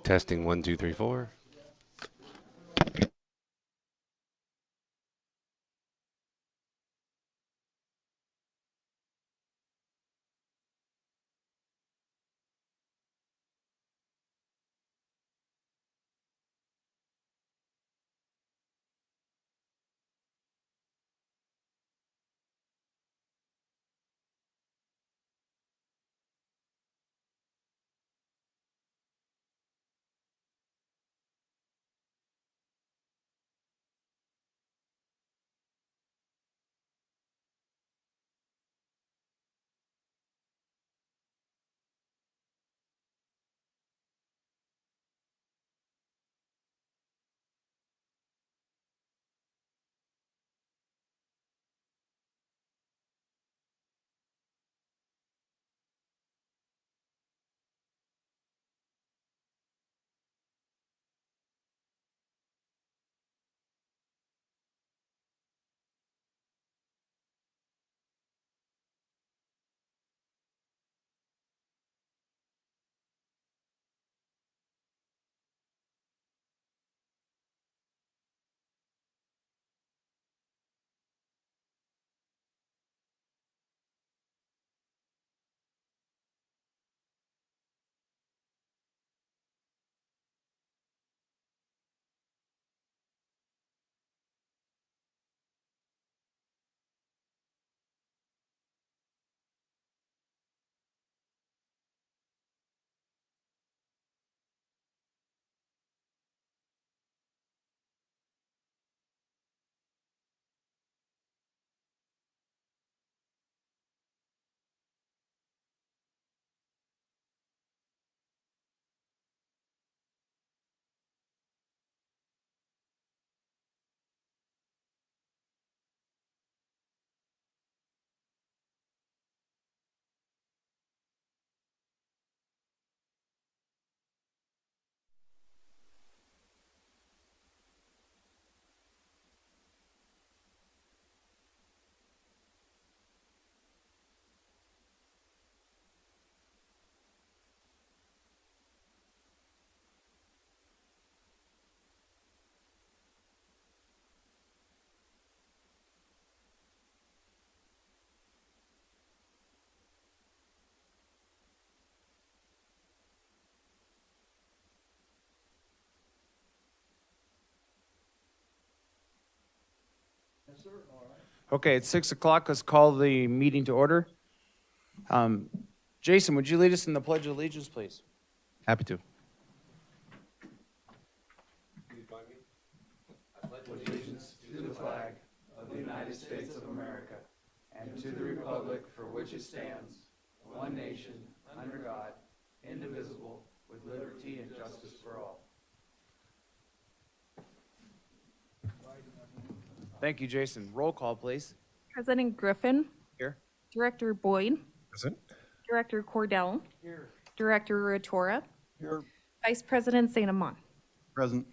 Testing 1 2 3 4. Okay, it's 6 o'clock. Let's call the meeting to order. Jason, would you lead us in the Pledge of Allegiance, please? Happy to. Allegiance to the flag of the United States of America and to the republic for which it stands, one nation, under God, indivisible, with liberty and justice for all. Thank you, Jason. Roll call, please. President Griffin. Here. Director Boyd. Present. Director Cordell. Here. Director Ratora. Here. Vice President St. Amant. Present.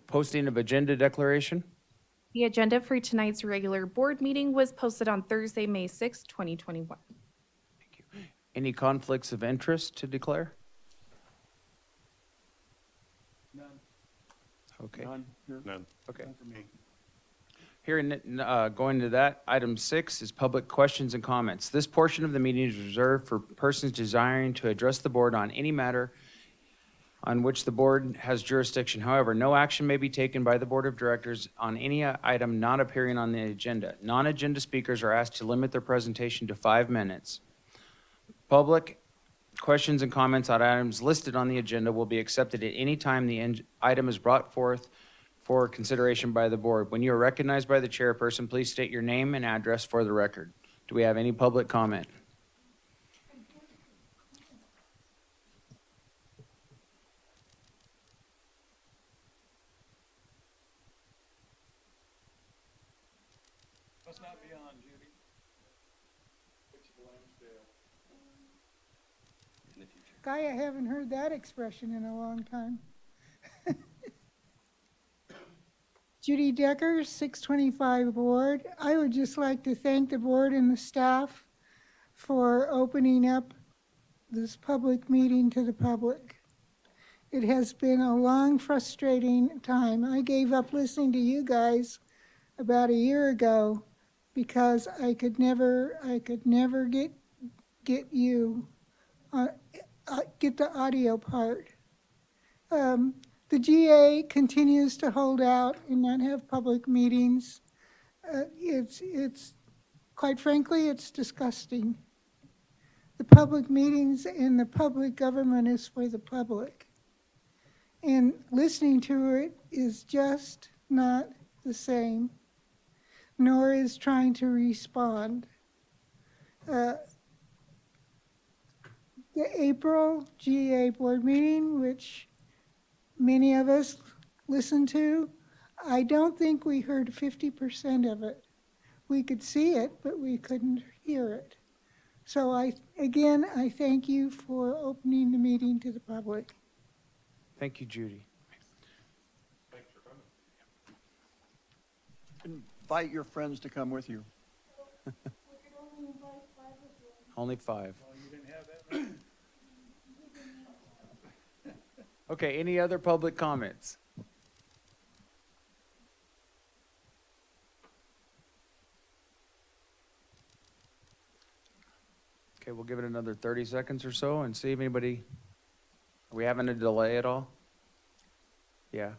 Posting of agenda declaration. The agenda for tonight's regular board meeting was posted on Thursday, May 6, 2021. Thank you. Any conflicts of interest to declare? None. Okay. None. Okay. None for me. Going to that, item 6 is public questions and comments. This portion of the meeting is reserved for persons desiring to address the board on any matter on which the board has jurisdiction. However, no action may be taken by the board of directors on any item not appearing on the agenda. Non-agenda speakers are asked to limit their presentation to 5 minutes. Public questions and comments on items listed on the agenda will be accepted at any time the item is brought forth for consideration by the board. When you are recognized by the chairperson, please state your name and address for the record. Do we have any public comment? Must not be on, Judy. In the future. Guy, I haven't heard that expression in a long time. Judy Decker, 625 Board. I would just like to thank the board and the staff for opening up this public meeting to the public. It has been a long, frustrating time. I gave up listening to you guys about a year ago because I could never get you, uh, get the audio part. The GA continues to hold out and not have public meetings. It's quite frankly, it's disgusting. The public meetings and the public government is for the public. And listening to it is just not the same, nor is trying to respond. The April GA board meeting, which many of us listened to, I don't think we heard 50% of it. We could see it, but we couldn't hear it. So I thank you for opening the meeting to the public. Thank you, Judy. Invite your friends to come with you. Only 5. Okay, any other public comments? Okay, we'll give it another 30 seconds or so and see if anybody, are we having a delay at all? Yeah.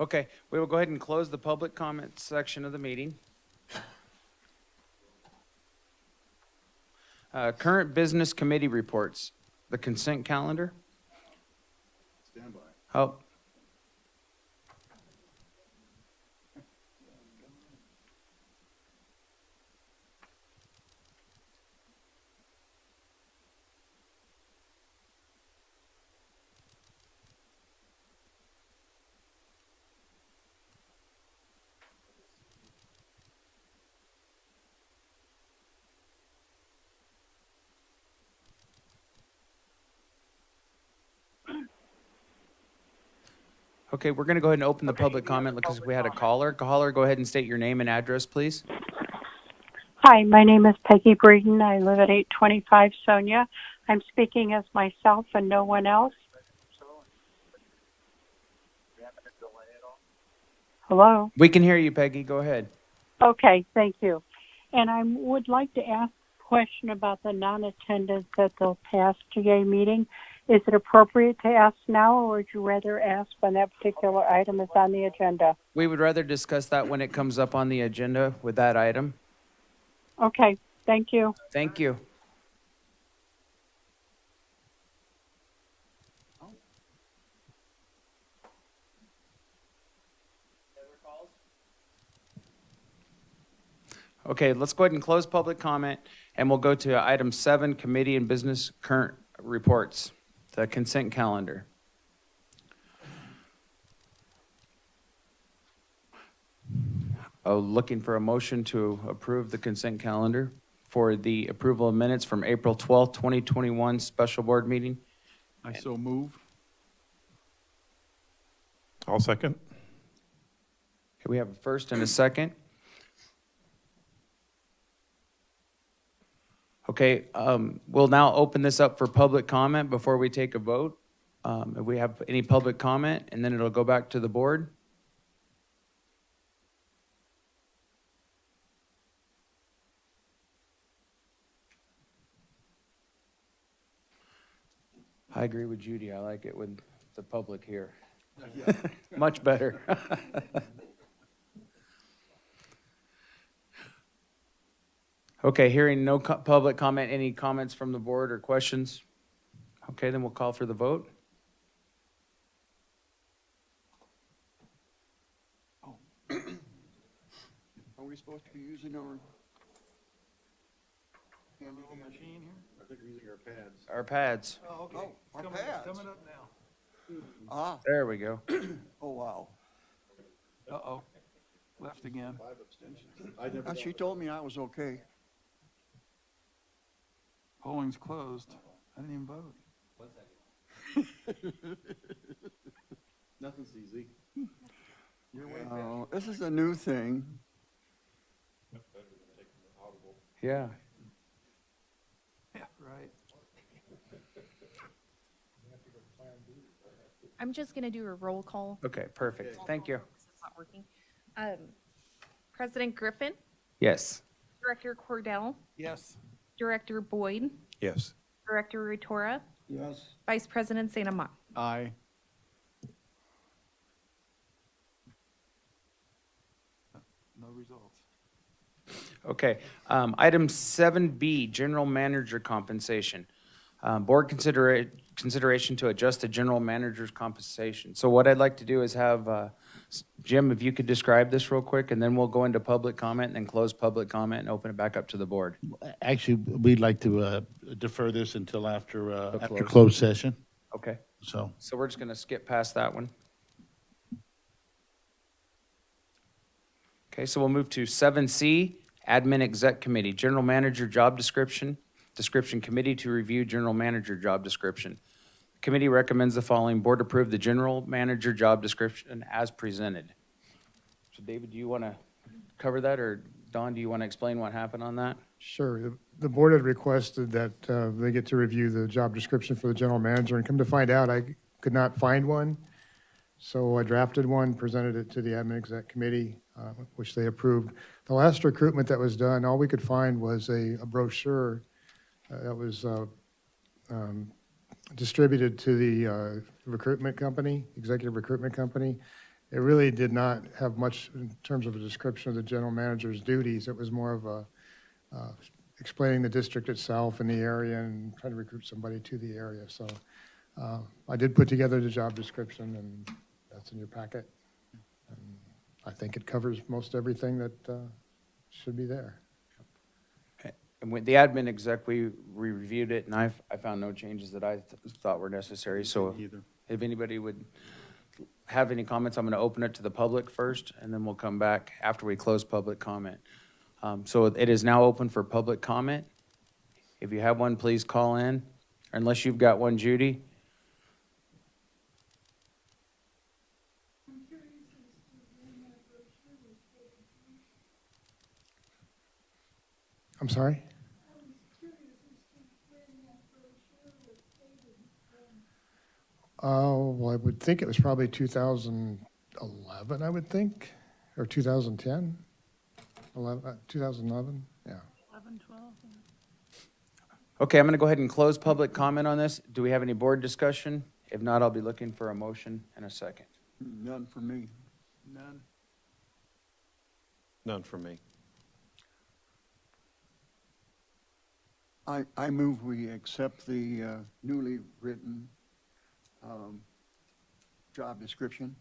Okay, we will go ahead and close the public comment section of the meeting. Current business committee reports, the consent calendar. Stand by. Oh, okay, we're going to go ahead and open the public comment because we had a caller. Caller, go ahead and state your name and address, please. Hi, my name is Peggy Breeden. I live at 825 Sonia. I'm speaking as myself and no one else. Hello? We can hear you, Peggy. Go ahead. Okay, thank you. And I would like to ask a question about the non-attendance at the past GA meeting. Is it appropriate to ask now, or would you rather ask when that particular item is on the agenda? We would rather discuss that when it comes up on the agenda with that item. Okay, thank you. Thank you. Okay, let's go ahead and close public comment, and we'll go to item 7, committee and business current reports, the consent calendar. Oh, looking for a motion to approve the consent calendar for the approval of minutes from April 12th, 2021 special board meeting. I so move. I'll second. Okay, we have a first and a second. Okay, we'll now open this up for public comment before we take a vote. If we have any public comment, and then it'll go back to the board. I agree with Judy. I like it with the public here. Much better. Okay, hearing no public comment, any comments from the board or questions? Okay, then we'll call for the vote. Are we supposed to be using our Machine here? I think we're using our pads. Our pads. Oh, our pads. Coming up now. Ah, There we go. oh, wow. Uh-oh. Left again. 5 abstentions. She told me I was okay. Polling's closed. I didn't even vote. Nothing's easy. This is a new thing. Yeah. Yeah, right. I'm just going to do a roll call. Okay, perfect. Thank you. Because it's not working. President Griffin, Yes. Director Cordell, Yes. Director Boyd, Yes. Director Ritora, Yes. Vice President St. Amant. Aye. No results. Okay, item 7B, general manager compensation. Board consideration to adjust the general manager's compensation. So what I'd like to do is have, Jim, if you could describe this real quick, and then we'll go into public comment and then close public comment and open it back up to the board. Actually, we'd like to defer this until after close. closed session, Okay, so. so we're just gonna skip past that one. Okay, so we'll move to 7C, admin exec committee, general manager job description committee to review general manager job description. Committee recommends the following: board approve the general manager job description as presented. So David, do you want to cover that, or Don, do you want to explain what happened on that? Sure. The board had requested that they get to review the job description for the general manager, and come to find out, I could not find one. So I drafted one, presented it to the admin exec committee, which they approved. The last recruitment that was done, all we could find was a brochure that was distributed to the recruitment company, executive recruitment company. It really did not have much in terms of a description of the general manager's duties. It was more of a explaining the district itself and the area and trying to recruit somebody to the area. So I did put together the job description, and that's in your packet. And I think it covers most everything that should be there. And with the admin exec, we reviewed it, and I found no changes that I thought were necessary. So Either. if anybody would have any comments, I'm going to open it to the public first, and then we'll come back after we close public comment. So it is now open for public comment. If you have one, please call in, unless you've got one, Judy. I'm sorry? Oh, well, I would think it was probably 2011, I would think, or 2010, 2011, yeah. Okay, I'm going to go ahead and close public comment on this. Do we have any board discussion? If not, I'll be looking for a motion and a second. None for me. None. None for me. I move we accept the newly written job description.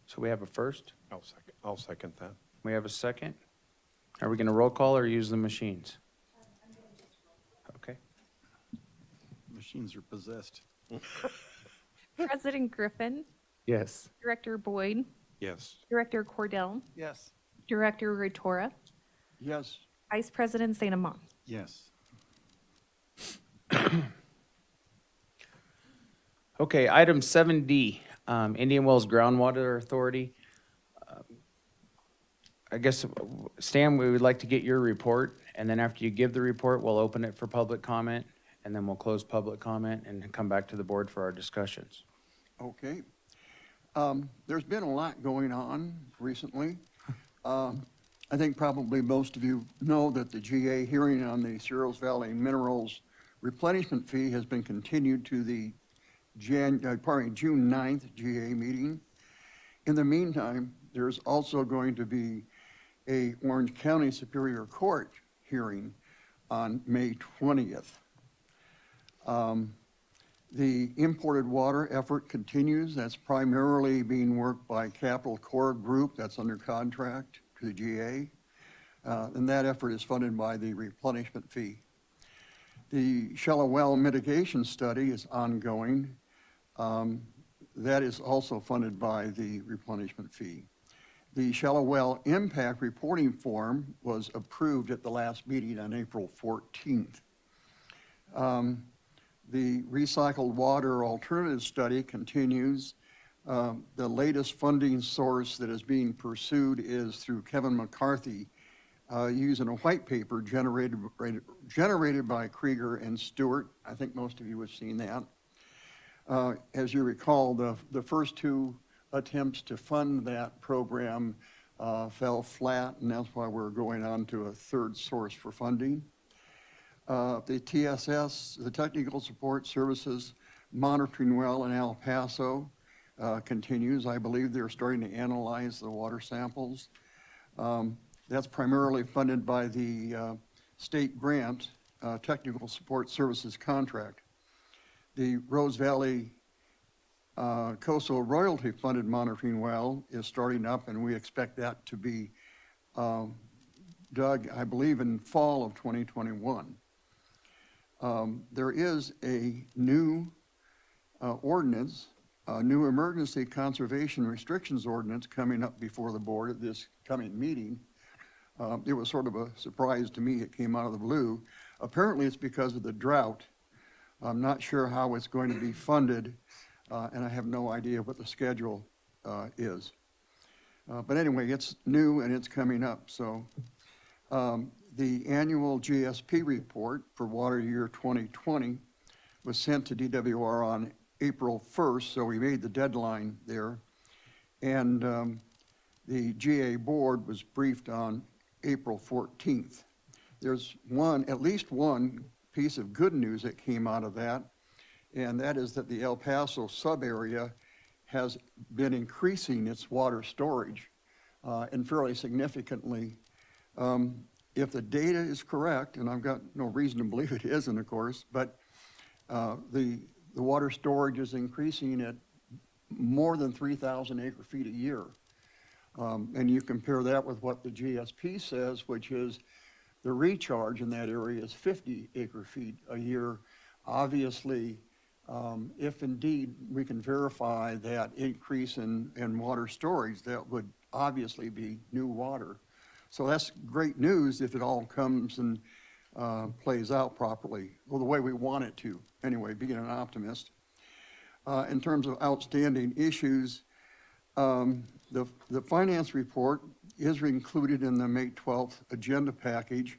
So we have a first, I'll second that. we have a second. Are we going to roll call or use the machines? Okay. Machines are possessed. President Griffin, Yes. Director Boyd, Yes. Director Cordell, Yes. Director Ritora, Yes. Vice President St. Amant. Yes. Okay, item 7D, Indian Wells Groundwater Authority. I guess, Stan, we would like to get your report, and then after you give the report, we'll open it for public comment, and then we'll close public comment and come back to the board for our discussions. Okay. There's been a lot going on recently. I think probably most of you know that the GA hearing on the Searles Valley Minerals replenishment fee has been continued to the June 9th GA meeting. In the meantime, there's also going to be a Orange County Superior Court hearing on May 20th. The imported water effort continues. That's primarily being worked by Capital Core Group, that's under contract to the GA. And that effort is funded by the replenishment fee. The shallow well mitigation study is ongoing. That is also funded by the replenishment fee. The shallow well impact reporting form was approved at the last meeting on April 14th. The recycled water alternative study continues. The latest funding source that is being pursued is through Kevin McCarthy, using a white paper generated by Krieger and Stewart. I think most of you have seen that. As you recall, the first two attempts to fund that program fell flat, and that's why we're going on to a third source for funding. The TSS, the Technical Support Services Monitoring Well in El Paso, continues. I believe they're starting to analyze the water samples. That's primarily funded by the state grant Technical Support Services contract. The Rose Valley Coastal Royalty funded monitoring well is starting up, and we expect that to be dug, I believe, in fall of 2021. There is a new ordinance, a new emergency conservation restrictions ordinance coming up before the board at this coming meeting. It was sort of a surprise to me. It came out of the blue. Apparently it's because of the drought. I'm not sure how it's going to be funded, and I have no idea what the schedule is. But anyway, it's new and it's coming up. So the annual GSP report for water year 2020 was sent to DWR on April 1st, so we made the deadline there. And the GA board was briefed on April 14th. There's at least one piece of good news that came out of that, and that is that the El Paso sub-area has been increasing its water storage and fairly significantly. If the data is correct, and I've got no reason to believe it isn't, of course, but the water storage is increasing at more than 3,000 acre feet a year. And you compare that with what the GSP says, which is the recharge in that area is 50 acre feet a year. Obviously, if indeed we can verify that increase in water storage, that would obviously be new water. So that's great news if it all comes and plays out properly, or the way we want it to. Anyway, being an optimist. In terms of outstanding issues, the finance report is included in the May 12th agenda package.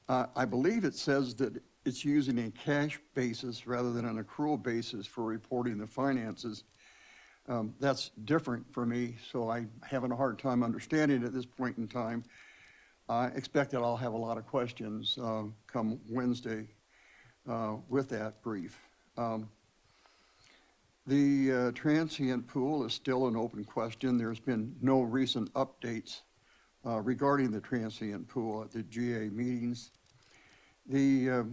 I believe it says that it's using a cash basis rather than an accrual basis for reporting the finances. That's different for me, so I'm having a hard time understanding it at this point in time. I expect that I'll have a lot of questions come Wednesday with that brief. The transient pool is still an open question. There's been no recent updates regarding the transient pool at the GA meetings. The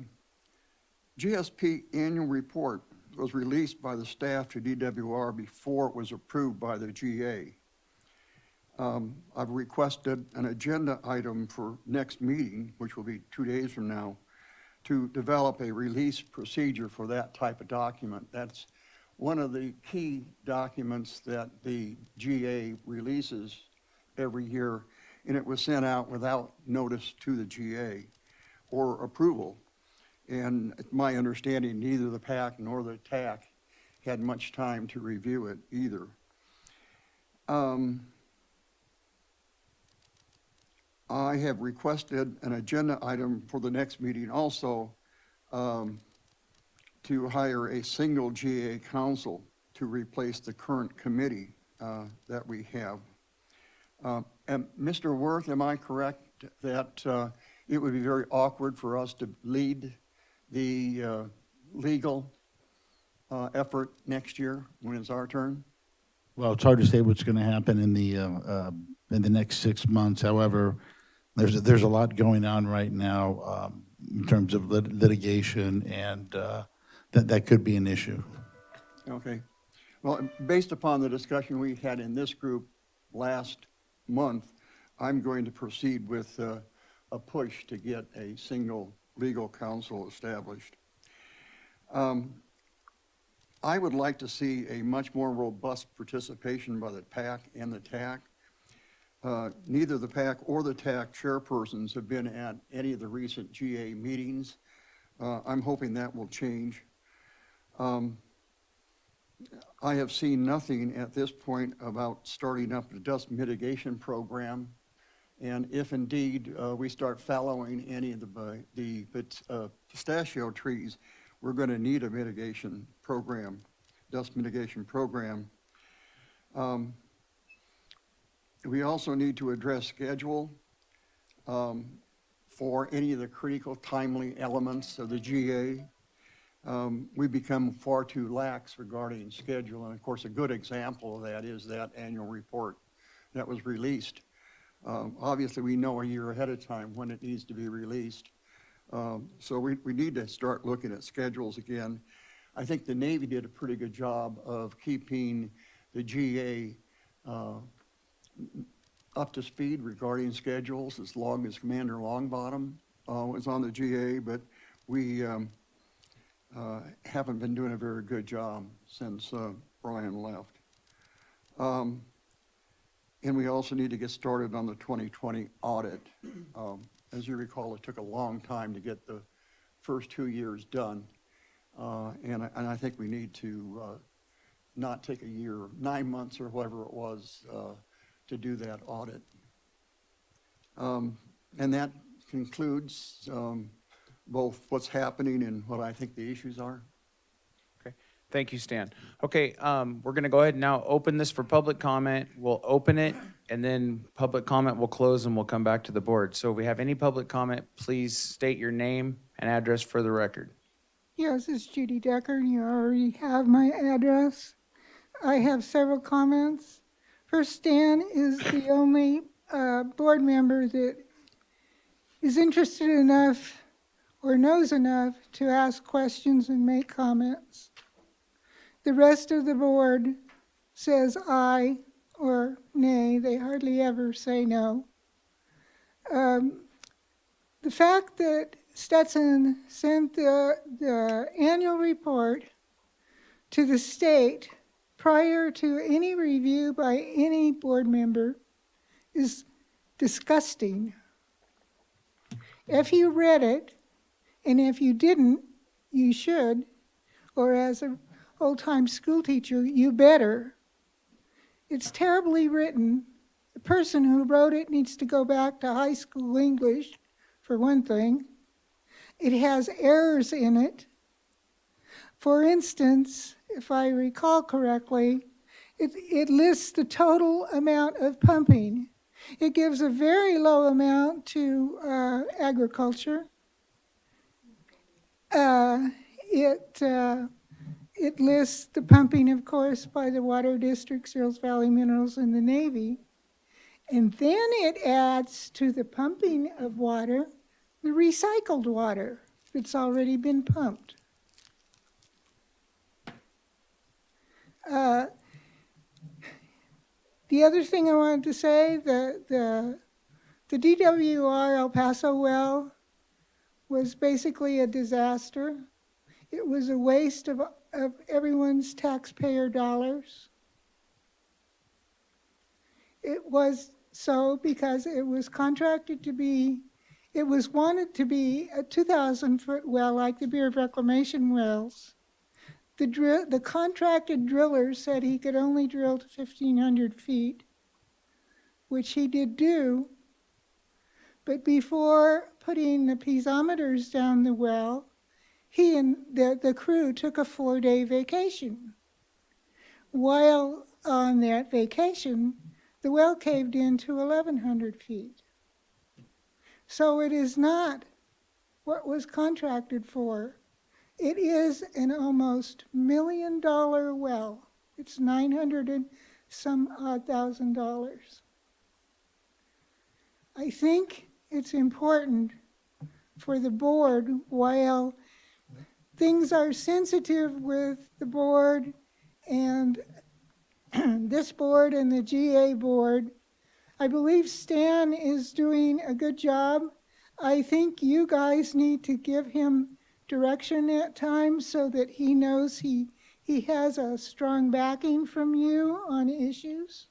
GSP annual report was released by the staff to DWR before it was approved by the GA. I've requested an agenda item for next meeting, which will be 2 days from now, to develop a release procedure for that type of document. That's one of the key documents that the GA releases every year, and it was sent out without notice to the GA or approval. And my understanding, neither the PAC nor the TAC had much time to review it either. I have requested an agenda item for the next meeting also to hire a single GA counsel to replace the current committee that we have. And Mr. Worth, am I correct that it would be very awkward for us to lead the legal effort next year when it's our turn? Well, it's hard to say what's going to happen in the next 6 months. However, there's a lot going on right now in terms of litigation, and that could be an issue. Okay. Well, based upon the discussion we had in this group last month, I'm going to proceed with a push to get a single legal counsel established. I would like to see a much more robust participation by the PAC and the TAC. Neither the PAC or the TAC chairpersons have been at any of the recent GA meetings. I'm hoping that will change. Um, I have seen nothing at this point about starting up a dust mitigation program. And if indeed we start fallowing any of the pistachio trees, we're going to need a mitigation program, dust mitigation program. We also need to address schedule for any of the critical timely elements of the GA. We become far too lax regarding schedule. And of course, a good example of that is that annual report that was released. Obviously, we know a year ahead of time when it needs to be released. So we need to start looking at schedules again. I think the Navy did a pretty good job of keeping the GA up to speed regarding schedules as long as Commander Longbottom was on the GA, but we haven't been doing a very good job since Brian left. And we also need to get started on the 2020 audit. As you recall, it took a long time to get the first 2 years done. And I think we need to not take a year, 9 months or whatever it was, to do that audit. And that concludes both what's happening and what I think the issues are. Okay, thank you, Stan. Okay, we're going to go ahead and now open this for public comment. We'll open it, and then public comment will close, and we'll come back to the board. So if we have any public comment, please state your name and address for the record. Yes, it's Judy Decker. You already have my address. I have several comments. First, Stan is the only board member that is interested enough or knows enough to ask questions and make comments. The rest of the board says aye or nay. They hardly ever say no. The fact that Stetson sent the annual report to the state prior to any review by any board member is disgusting. If you read it, and if you didn't, you should, or as an old-time school teacher, you better. It's terribly written. The person who wrote it needs to go back to high school English, for one thing. It has errors in it. For instance, if I recall correctly, it lists the total amount of pumping. It gives a very low amount to agriculture. It lists the pumping, of course, by the water district, Searles Valley Minerals, and the Navy. And then it adds to the pumping of water the recycled water that's already been pumped. The other thing I wanted to say, the DWR El Paso well was basically a disaster. It was a waste of everyone's taxpayer dollars. It was so because it was contracted to be, it was wanted to be a 2,000-foot well like the Bureau of Reclamation wells. The contracted driller said he could only drill to 1,500 feet, which he did do. But before putting the piezometers down the well, he and the crew took a 4-day vacation. While on that vacation, the well caved in to 1,100 feet. So it is not what was contracted for. It is an almost $1 million well. It's $900 and some odd thousand. I think it's important for the board, while things are sensitive with the board and this board and the GA board, I believe Stan is doing a good job. I think you guys need to give him direction at times so that he knows he has a strong backing from you on issues.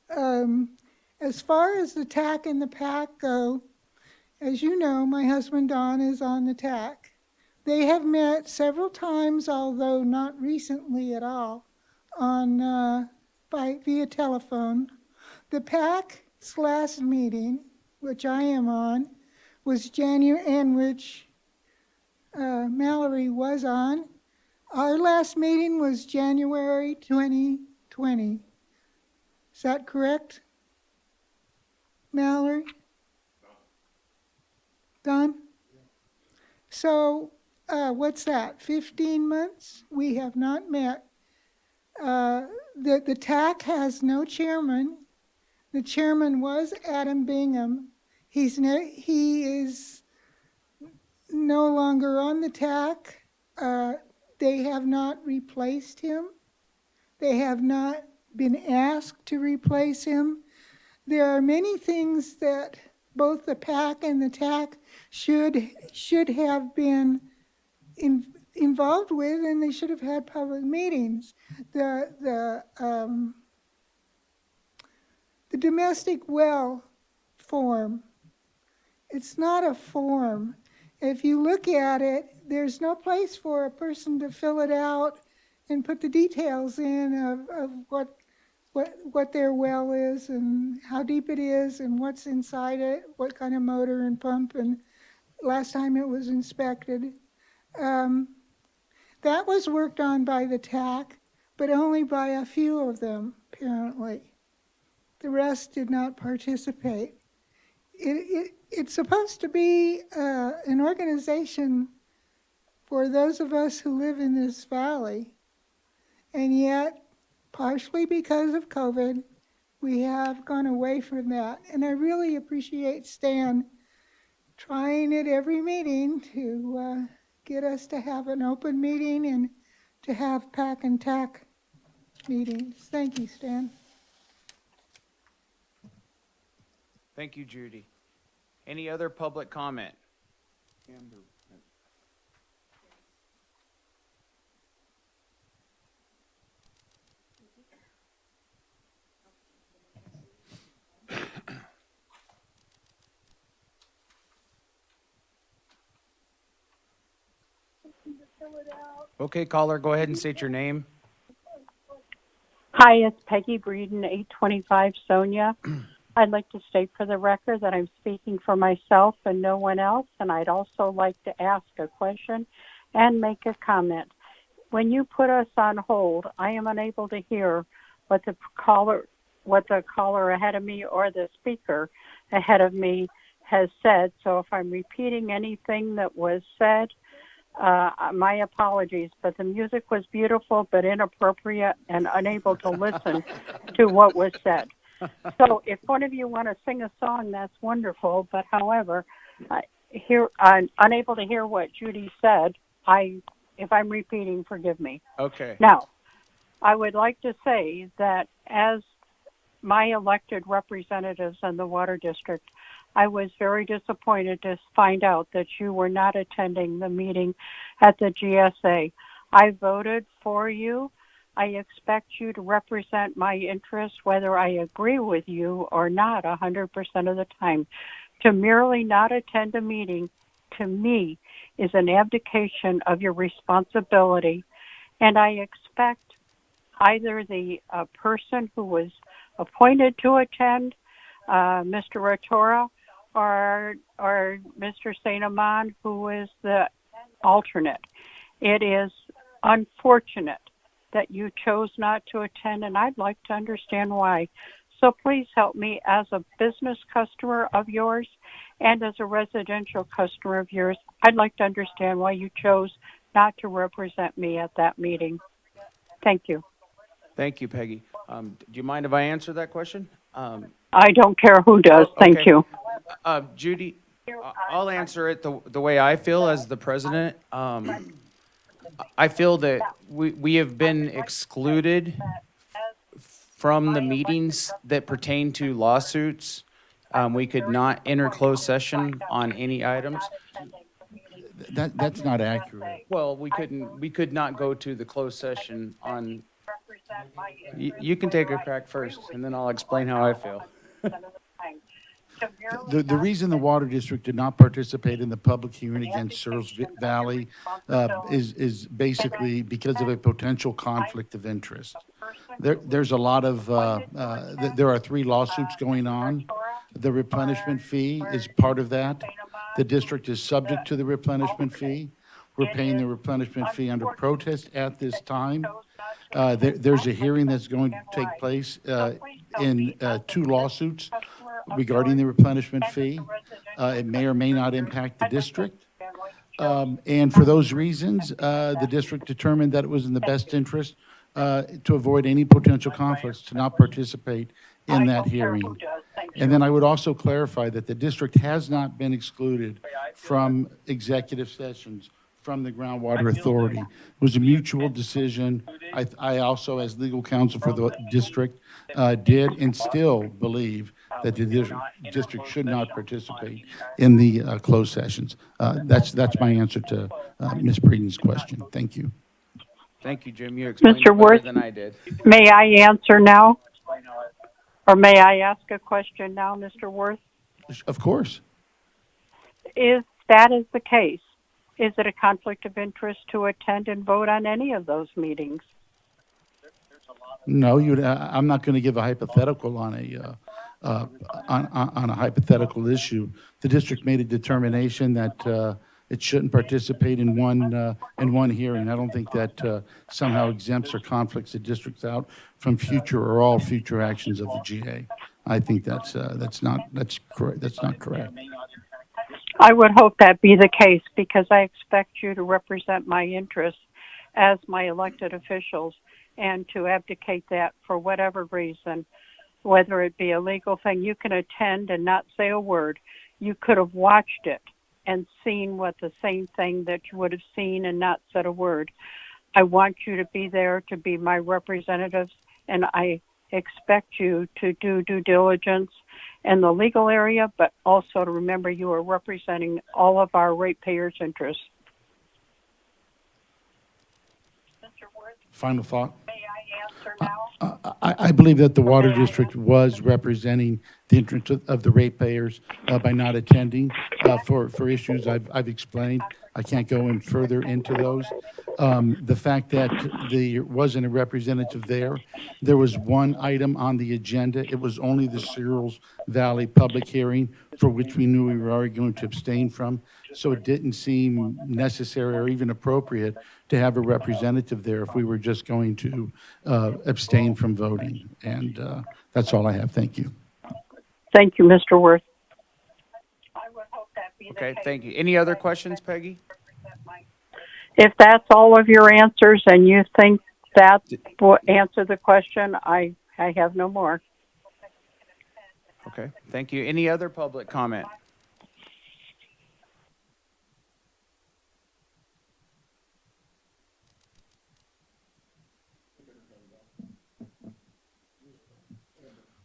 As far as the TAC and the PAC go, as you know, my husband Don is on the TAC. They have met several times, although not recently at all, on via telephone. The PAC's last meeting, which I am on, was January, and which Mallory was on. Our last meeting was January 2020. Is that correct, Mallory? Don? So, what's that, 15 months? We have not met. The TAC has no chairman. The chairman was Adam Bingham. He is no longer on the TAC. They have not replaced him. They have not been asked to replace him. There are many things that both the PAC and the TAC should have been involved with, and they should have had public meetings. The domestic well form, it's not a form. If you look at it, there's no place for a person to fill it out and put the details in of what their well is and how deep it is and what's inside it, what kind of motor and pump, and last time it was inspected. That was worked on by the TAC, but only by a few of them, apparently. The rest did not participate. It's supposed to be an organization for those of us who live in this valley, and yet, partially because of COVID, we have gone away from that. And I really appreciate Stan trying at every meeting to get us to have an open meeting and to have PAC and TAC meetings. Thank you, Stan. Thank you, Judy. Any other public comment? Okay, caller, go ahead and state your name. Hi, it's Peggy Breeden, 825 Sonia. I'd like to state for the record that I'm speaking for myself and no one else, and I'd also like to ask a question and make a comment. When you put us on hold, I am unable to hear what the caller ahead of me or the speaker ahead of me has said. So if I'm repeating anything that was said, my apologies, but the music was beautiful but inappropriate and unable to listen to what was said. So if one of you want to sing a song, that's wonderful. But however, I'm unable to hear what Judy said. If I'm repeating, forgive me. Okay. Now, I would like to say that as my elected representatives in the Water District, I was very disappointed to find out that you were not attending the meeting at the GSA. I voted for you. I expect you to represent my interests, whether I agree with you or not 100% of the time. To merely not attend a meeting, to me, is an abdication of your responsibility. And I expect either the person who was appointed to attend, Mr. Rotora, or Mr. St. Amand, who is the alternate. It is unfortunate that you chose not to attend, and I'd like to understand why. So please help me as a business customer of yours and as a residential customer of yours. I'd like to understand why you chose not to represent me at that meeting. Thank you. Thank you, Peggy. Do you mind if I answer that question? I don't care who does. Thank okay. you. Judy, I'll answer it the way I feel as the president. I feel that we have been excluded from the meetings that pertain to lawsuits. We could not enter closed session on any items. That's not accurate. Well, we could not go to the closed session on. You can take a crack first, and then I'll explain how I feel. The reason the Water District did not participate in the public hearing against Searles Valley is basically because of a potential conflict of interest. There's a lot of, there are 3 lawsuits going on. The replenishment fee is part of that. The district is subject to the replenishment fee. We're paying the replenishment fee under protest at this time. There's a hearing that's going to take place in 2 lawsuits regarding the replenishment fee. It may or may not impact the district. And for those reasons, the district determined that it was in the best interest to avoid any potential conflicts to not participate in that hearing. And then I would also clarify that the district has not been excluded from executive sessions from the Groundwater Authority. It was a mutual decision. I also, as legal counsel for the district, did and still believe that the district should not participate in the closed sessions. That's my answer to Ms. Breeden's question. Thank you. Thank you, Jim. You explained it better Worth, than I did. may I answer now? Or may I ask a question now, Mr. Worth? Of course. If that is the case, is it a conflict of interest to attend and vote on any of those meetings? No, I'm not going to give a hypothetical on a hypothetical issue. The district made a determination that it shouldn't participate in one hearing. I don't think that somehow exempts or conflicts the districts out from future or all future actions of the GA. I think that's correct. That's not correct. I would hope that be the case because I expect you to represent my interests as my elected officials and to abdicate that for whatever reason, whether it be a legal thing. You can attend and not say a word. You could have watched it and seen what the same thing that you would have seen and not said a word. I want you to be there to be my representatives, and I expect you to do due diligence in the legal area, but also to remember you are representing all of our ratepayers' interests. Final thought? May I answer now? I believe that the Water District was representing the interest of the ratepayers by not attending for issues I've explained. I can't go in further into those. The fact that there wasn't a representative there was one item on the agenda. It was only the Searles Valley public hearing for which we knew we were already going to abstain from. So it didn't seem necessary or even appropriate to have a representative there if we were just going to abstain from voting. And that's all I have. Thank you. Thank you, Mr. Worth. I would hope that be Okay, thank you. Any other questions, Peggy? If that's all of your answers and you think that will answer the question, I have no more. Okay, thank you. Any other public comment?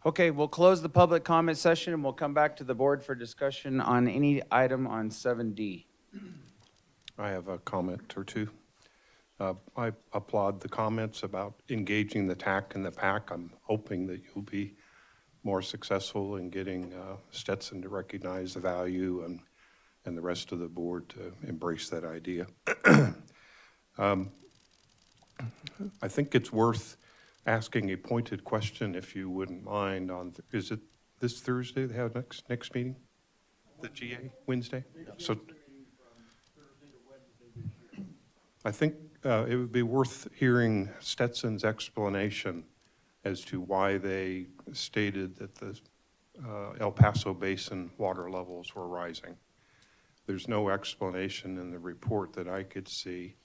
Okay, we'll close the public comment session and we'll come back to the board for discussion on any item on 7D. I have a comment or two. I applaud the comments about engaging the TAC and the PAC. I'm hoping that you'll be more successful in getting Stetson to recognize the value and the rest of the board to embrace that idea. I think it's worth asking a pointed question, if you wouldn't mind, on, is it this Thursday they have next meeting? The GA, Wednesday? So I think it would be worth hearing Stetson's explanation as to why they stated that the El Paso Basin water levels were rising. There's no explanation in the report that I could see.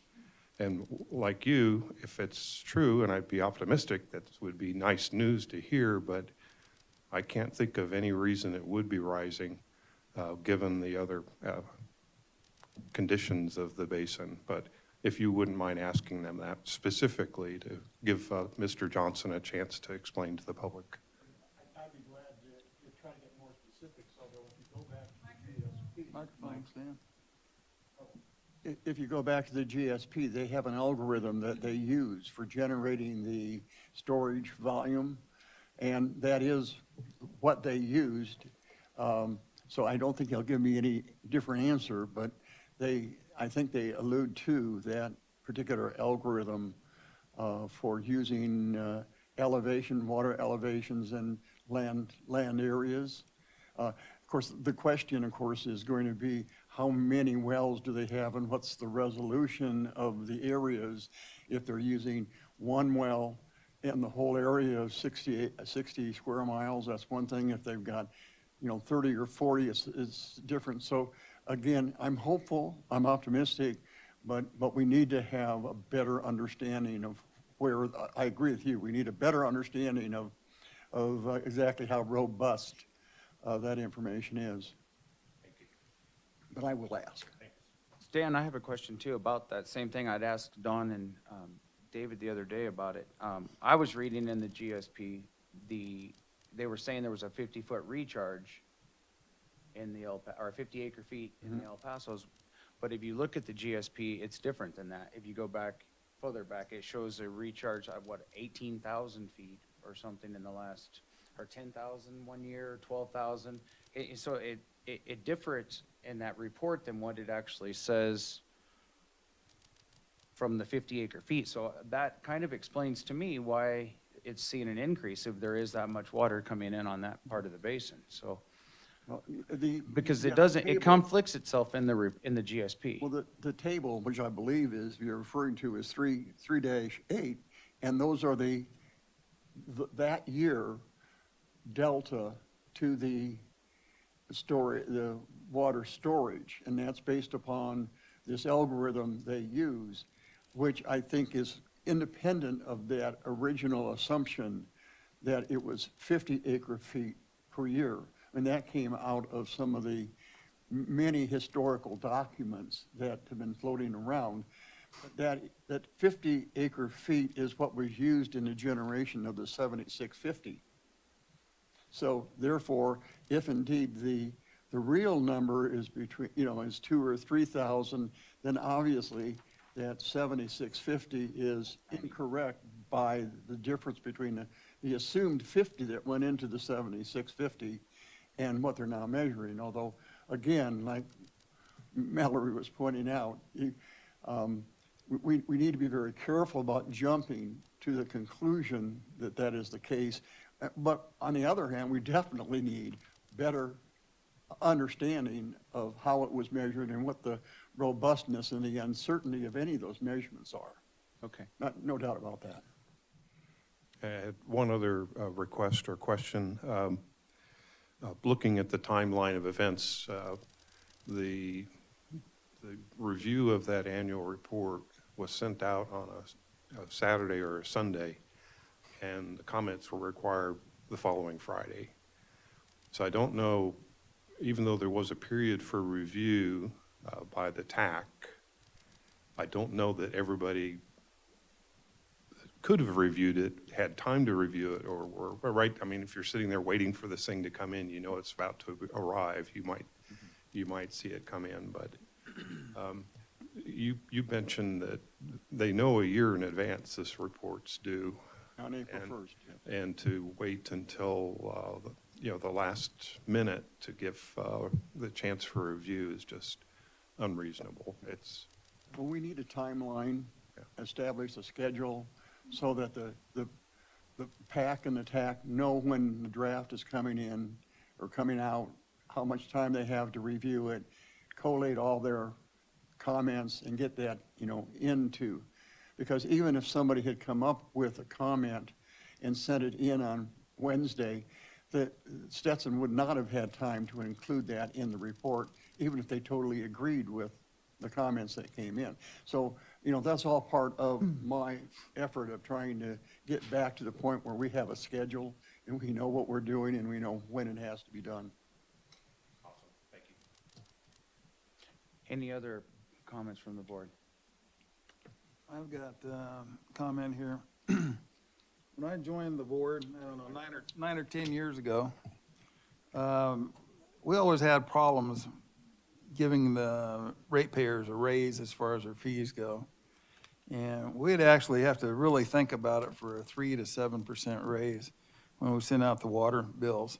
And like you, if it's true, and I'd be optimistic, that would be nice news to hear, but I can't think of any reason it would be rising given the other conditions of the basin. But if you wouldn't mind asking them that specifically to give Mr. Johnson a chance to explain to the public. I'd be glad to try to get more specifics, although if you go back to the GSP. Microphone, Stan. If you go back to the GSP, they have an algorithm that they use for generating the storage volume, and that is what they used. So I don't think they'll give me any different answer, but I think they allude to that particular algorithm for using water elevations and land areas. Of course, the question, of course, is going to be how many wells do they have and what's the resolution of the areas if they're using one well in the whole area of 60 square miles. That's one thing. If they've got, 30 or 40, it's different. So again, I'm hopeful, I'm optimistic, but we need to have a better understanding of where, I agree with you, we need a better understanding of exactly how robust that information is. But I will ask. Dan, I have a question too about that same thing. I'd asked Don and David the other day about it. I was reading in the GSP, they were saying there was a 50-foot recharge in the or 50 acre feet in the El Pasos. But if you look at the GSP, it's different than that. If you go back, further back, it shows a recharge of 18,000 feet or something in the last, or 10,000 one year, 12,000. So it differs in that report than what it actually says from the 50 acre feet. So that kind of explains to me why it's seeing an increase if there is that much water coming in on that part of the basin. So, Well, because yeah, it doesn't, the it table- conflicts itself in the GSP. Well, the table, which I believe you're referring to is 3-8, and those are that year delta to the water storage, and that's based upon this algorithm they use, which I think is independent of that original assumption that it was 50 acre feet per year. And that came out of some of the many historical documents that have been floating around. That 50 acre feet is what was used in the generation of the 7650. So therefore, if indeed the real number is between, is 2,000 or 3,000, then obviously that 7650 is incorrect by the difference between the assumed 50 that went into the 7650 and what they're now measuring. Although, again, like Mallory was pointing out, we need to be very careful about jumping to the conclusion that that is the case. But on the other hand, we definitely need better understanding of how it was measured and what the robustness and the uncertainty of any of those measurements are. Okay. No doubt about that. I had one other request or question. Looking at the timeline of events, the review of that annual report was sent out on a Saturday or a Sunday, and the comments were required the following Friday. So I don't know, even though there was a period for review by the TAC, I don't know that everybody could have reviewed it, had time to review it, or were right. I mean, if you're sitting there waiting for this thing to come in, it's about to arrive. You might see it come in, but you mentioned that they know a year in advance this report's due. On April 1st. Yeah. And to wait until the last minute to give the chance for review is just unreasonable. Well, we need a timeline, establish a schedule, so that the PAC and the TAC know when the draft is coming in or coming out, how much time they have to review it, collate all their comments and get that, into. Because even if somebody had come up with a comment and sent it in on Wednesday, that Stetson would not have had time to include that in the report, even if they totally agreed with the comments that came in. So, that's all part of my effort of trying to get back to the point where we have a schedule and we know what we're doing and we know when it has to be done. Awesome. Thank you. Any other comments from the board? I've got a comment here. When I joined the board, I don't know, 9 or 10 years ago, we always had problems giving the ratepayers a raise as far as their fees go. And we'd actually have to really think about it for a 3 to 7% raise when we send out the water bills.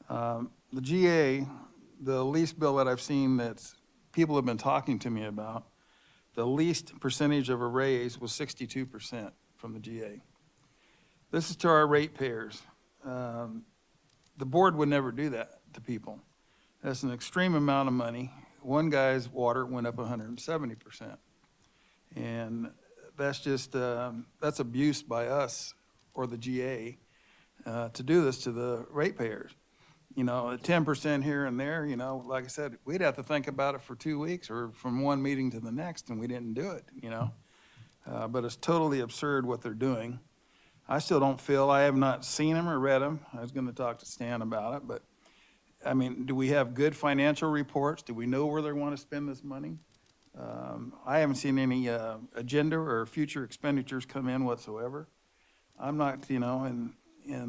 The GA the lease bill that I've seen that people have been talking to me about, the least percentage of a raise was 62% from the GA. This is to our ratepayers. The board would never do that to people. That's an extreme amount of money. One guy's water went up 170%. And that's just, that's abuse by us or the GA to do this to the ratepayers. You know, a 10% here and there, you know, like I said, we'd have to think about it for 2 weeks or from one meeting to the next, and we didn't do it, you know. But it's totally absurd what they're doing. I still don't feel, I have not seen them or read them. I was going to talk to Stan about it, but I mean, do we have good financial reports? Do we know where they want to spend this money? I haven't seen any agenda or future expenditures come in whatsoever. I'm not, you know, and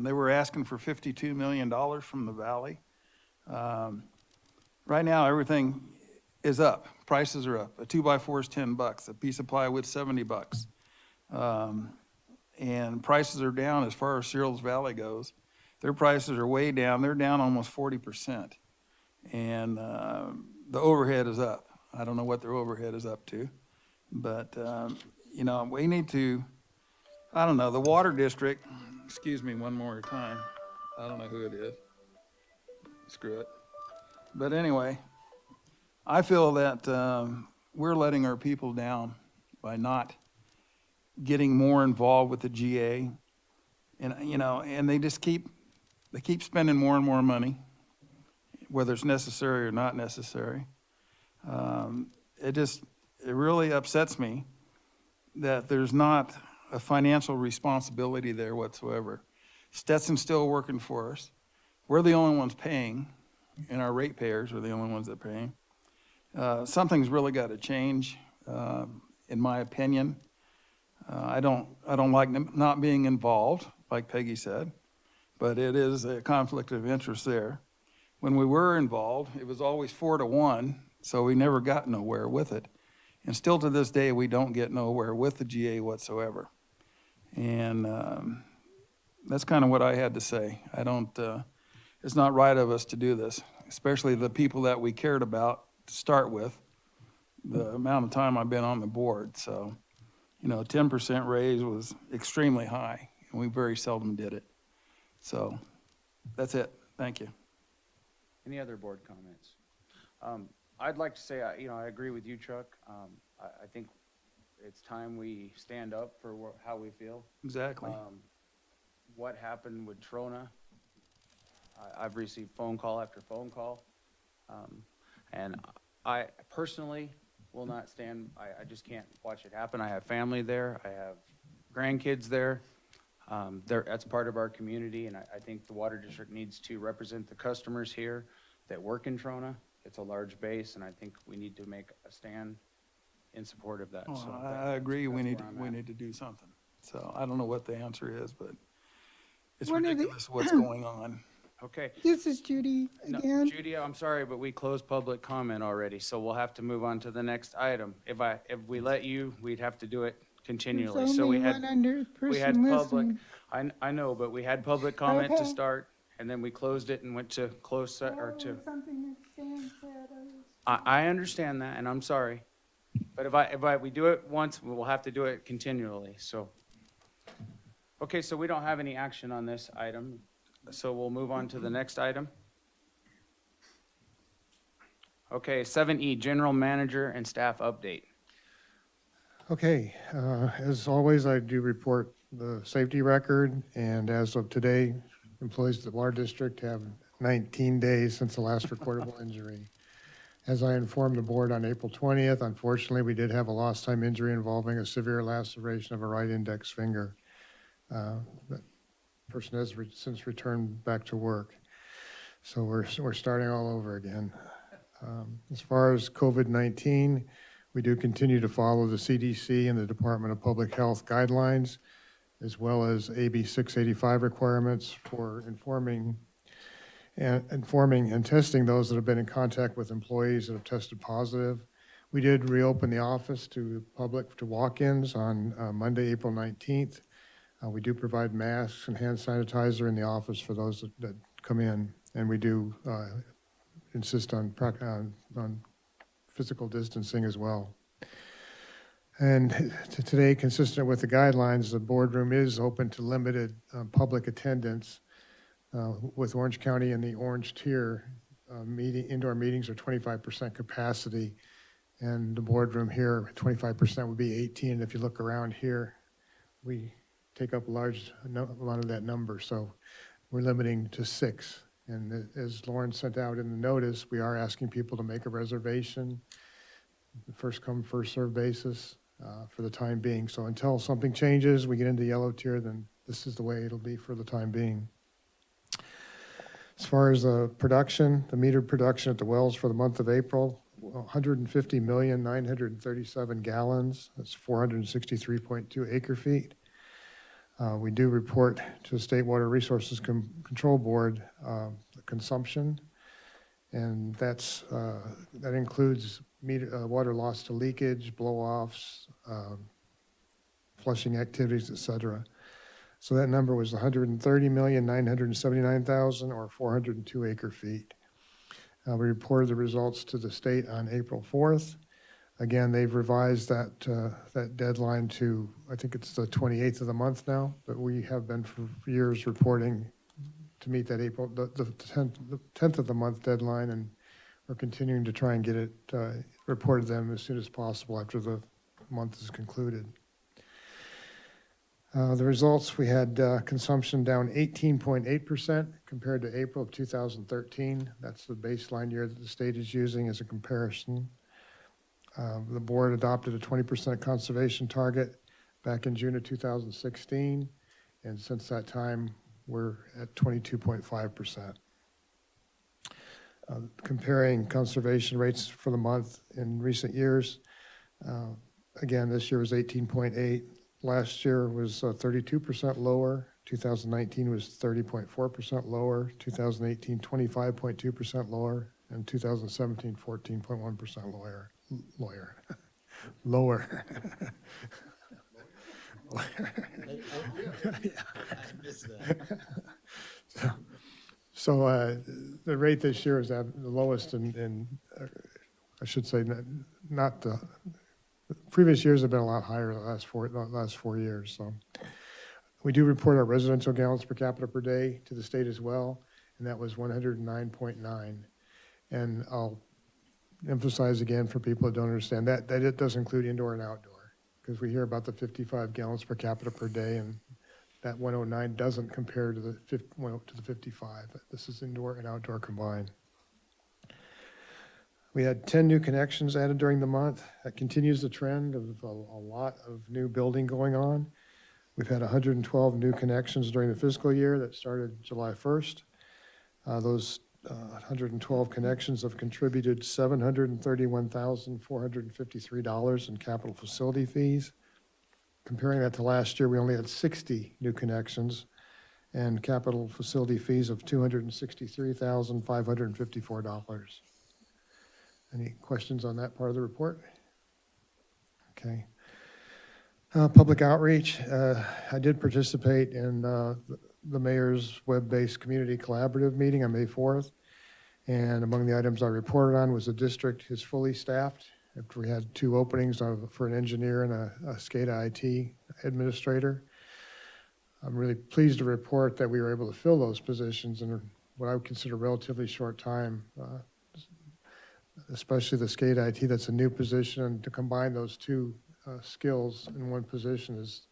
they were asking for $52 million from the valley. Right now, everything is up. Prices are up. A 2x4 is $10. A piece of plywood's $70. And prices are down as far as Searles Valley goes. Their prices are way down. They're down almost 40%. And the overhead is up. I don't know what their overhead is up to. But, you know, we need to, I don't know, the water district, excuse me one more time. I don't know who it is. Screw it. But anyway, I feel that we're letting our people down by not getting more involved with the GA. And, you know, and they keep spending more and more money, whether it's necessary or not necessary. It really upsets me that there's not a financial responsibility there whatsoever. Stetson's still working for us. We're the only ones paying, and our ratepayers are the only ones that are paying. Something's really got to change, in my opinion. I don't like not being involved, like Peggy said, but it is a conflict of interest there. When we were involved, it was always 4-1, so we never got nowhere with it. And still to this day, we don't get nowhere with the GA whatsoever. And that's kind of what I had to say. I don't, it's not right of us to do this, especially the people that we cared about to start with, the amount of time I've been on the board. So, you know, a 10% raise was extremely high, and we very seldom did it. So that's it. Thank you. Any other board comments? I'd like to say, you know, I agree with you, Chuck. I think it's time we stand up for how we feel. Exactly. What happened with Trona? I've received phone call after phone call. And I personally will not stand, I just can't watch it happen. I have family there. I have grandkids there. That's part of our community, and I think the water district needs to represent the customers here that work in Trona. It's a large base, and I think we need to make a stand in support of that. Well, So I agree. We that's where I'm at. need to do something. So I don't know what the answer is, but it's One of the- ridiculous what's going on. Okay. This is Judy No, again. Judy, I'm sorry, but we closed public comment already, so we'll have to move on to the next item. If we let you, we'd have to do it continually. There's So only we had one under we had person public, listening. I know, but we had public comment to Okay. start, and then we closed it and went to close, or to, Something that Stan said. I understand that, and I'm sorry. But if we do it once, we'll have to do it continually, so. Okay, so we don't have any action on this item, so we'll move on to the next item. Okay, 7E, General Manager and Staff Update. Okay, as always, I do report the safety record, and as of today, employees of the water district have 19 days since the last recordable injury. As I informed the board on April 20th, unfortunately, we did have a lost time injury involving a severe laceration of a right index finger. The person has since returned back to work. So we're starting all over again. As far as COVID-19, we do continue to follow the CDC and the Department of Public Health guidelines, as well as AB 685 requirements for informing and testing those that have been in contact with employees that have tested positive. We did reopen the office to public, to walk-ins on Monday, April 19th. We do provide masks and hand sanitizer in the office for those that come in, and we do insist on physical distancing as well. And today, consistent with the guidelines, the boardroom is open to limited public attendance with Orange County in the orange tier. Indoor meetings are 25% capacity, and the boardroom here, 25% would be 18. And if you look around here, we take up a large amount of that number, so we're limiting to 6. And as Lauren sent out in the notice, we are asking people to make a reservation, first come, first served basis for the time being. So until something changes, we get into yellow tier, then this is the way it'll be for the time being. As far as the production, the metered production at the wells for the month of April, 150,937 gallons. That's 463.2 acre feet. We do report to the State Water Resources Control Board the consumption, and that includes water loss to leakage, blow-offs, flushing activities, et cetera. So that number was 130,979,000 or 402 acre feet. We reported the results to the state on April 4th. Again, they've revised that deadline to, I think it's the 28th of the month now, but we have been for years reporting to meet that April, the 10th of the month deadline, and we're continuing to try and get it reported to them as soon as possible after the month is concluded. The results, we had consumption down 18.8% compared to April of 2013. That's the baseline year that the state is using as a comparison. The board adopted a 20% conservation target back in June of 2016, and since that time, we're at 22.5%. Comparing conservation rates for the month in recent years, again, this year was 18.8. Last year was 32% lower. 2019 was 30.4% lower. 2018, 25.2% lower. And 2017, 14.1% lower. Lower. So the rate this year is at the lowest in I should say, not the previous years have been a lot higher the last 4 years. So we do report our residential gallons per capita per day to the state as well, and that was 109.9. And I'll emphasize again for people that don't understand that it does include indoor and outdoor, because we hear about the 55 gallons per capita per day, and that 109 doesn't compare to the 55. This is indoor and outdoor combined. We had 10 new connections added during the month. That continues the trend of a lot of new building going on. We've had 112 new connections during the fiscal year that started July 1st. Those 112 connections have contributed $731,453 in capital facility fees. Comparing that to last year, we only had 60 new connections and capital facility fees of $263,554. Any questions on that part of the report? Okay. Public outreach. I did participate in the mayor's web-based community collaborative meeting on May 4th. And among the items I reported on was the district is fully staffed. After we had 2 openings for an engineer and a SCADA IT administrator. I'm really pleased to report that we were able to fill those positions in what I would consider a relatively short time. Especially the SCADA IT, that's a new position, and to combine those 2 skills in one position is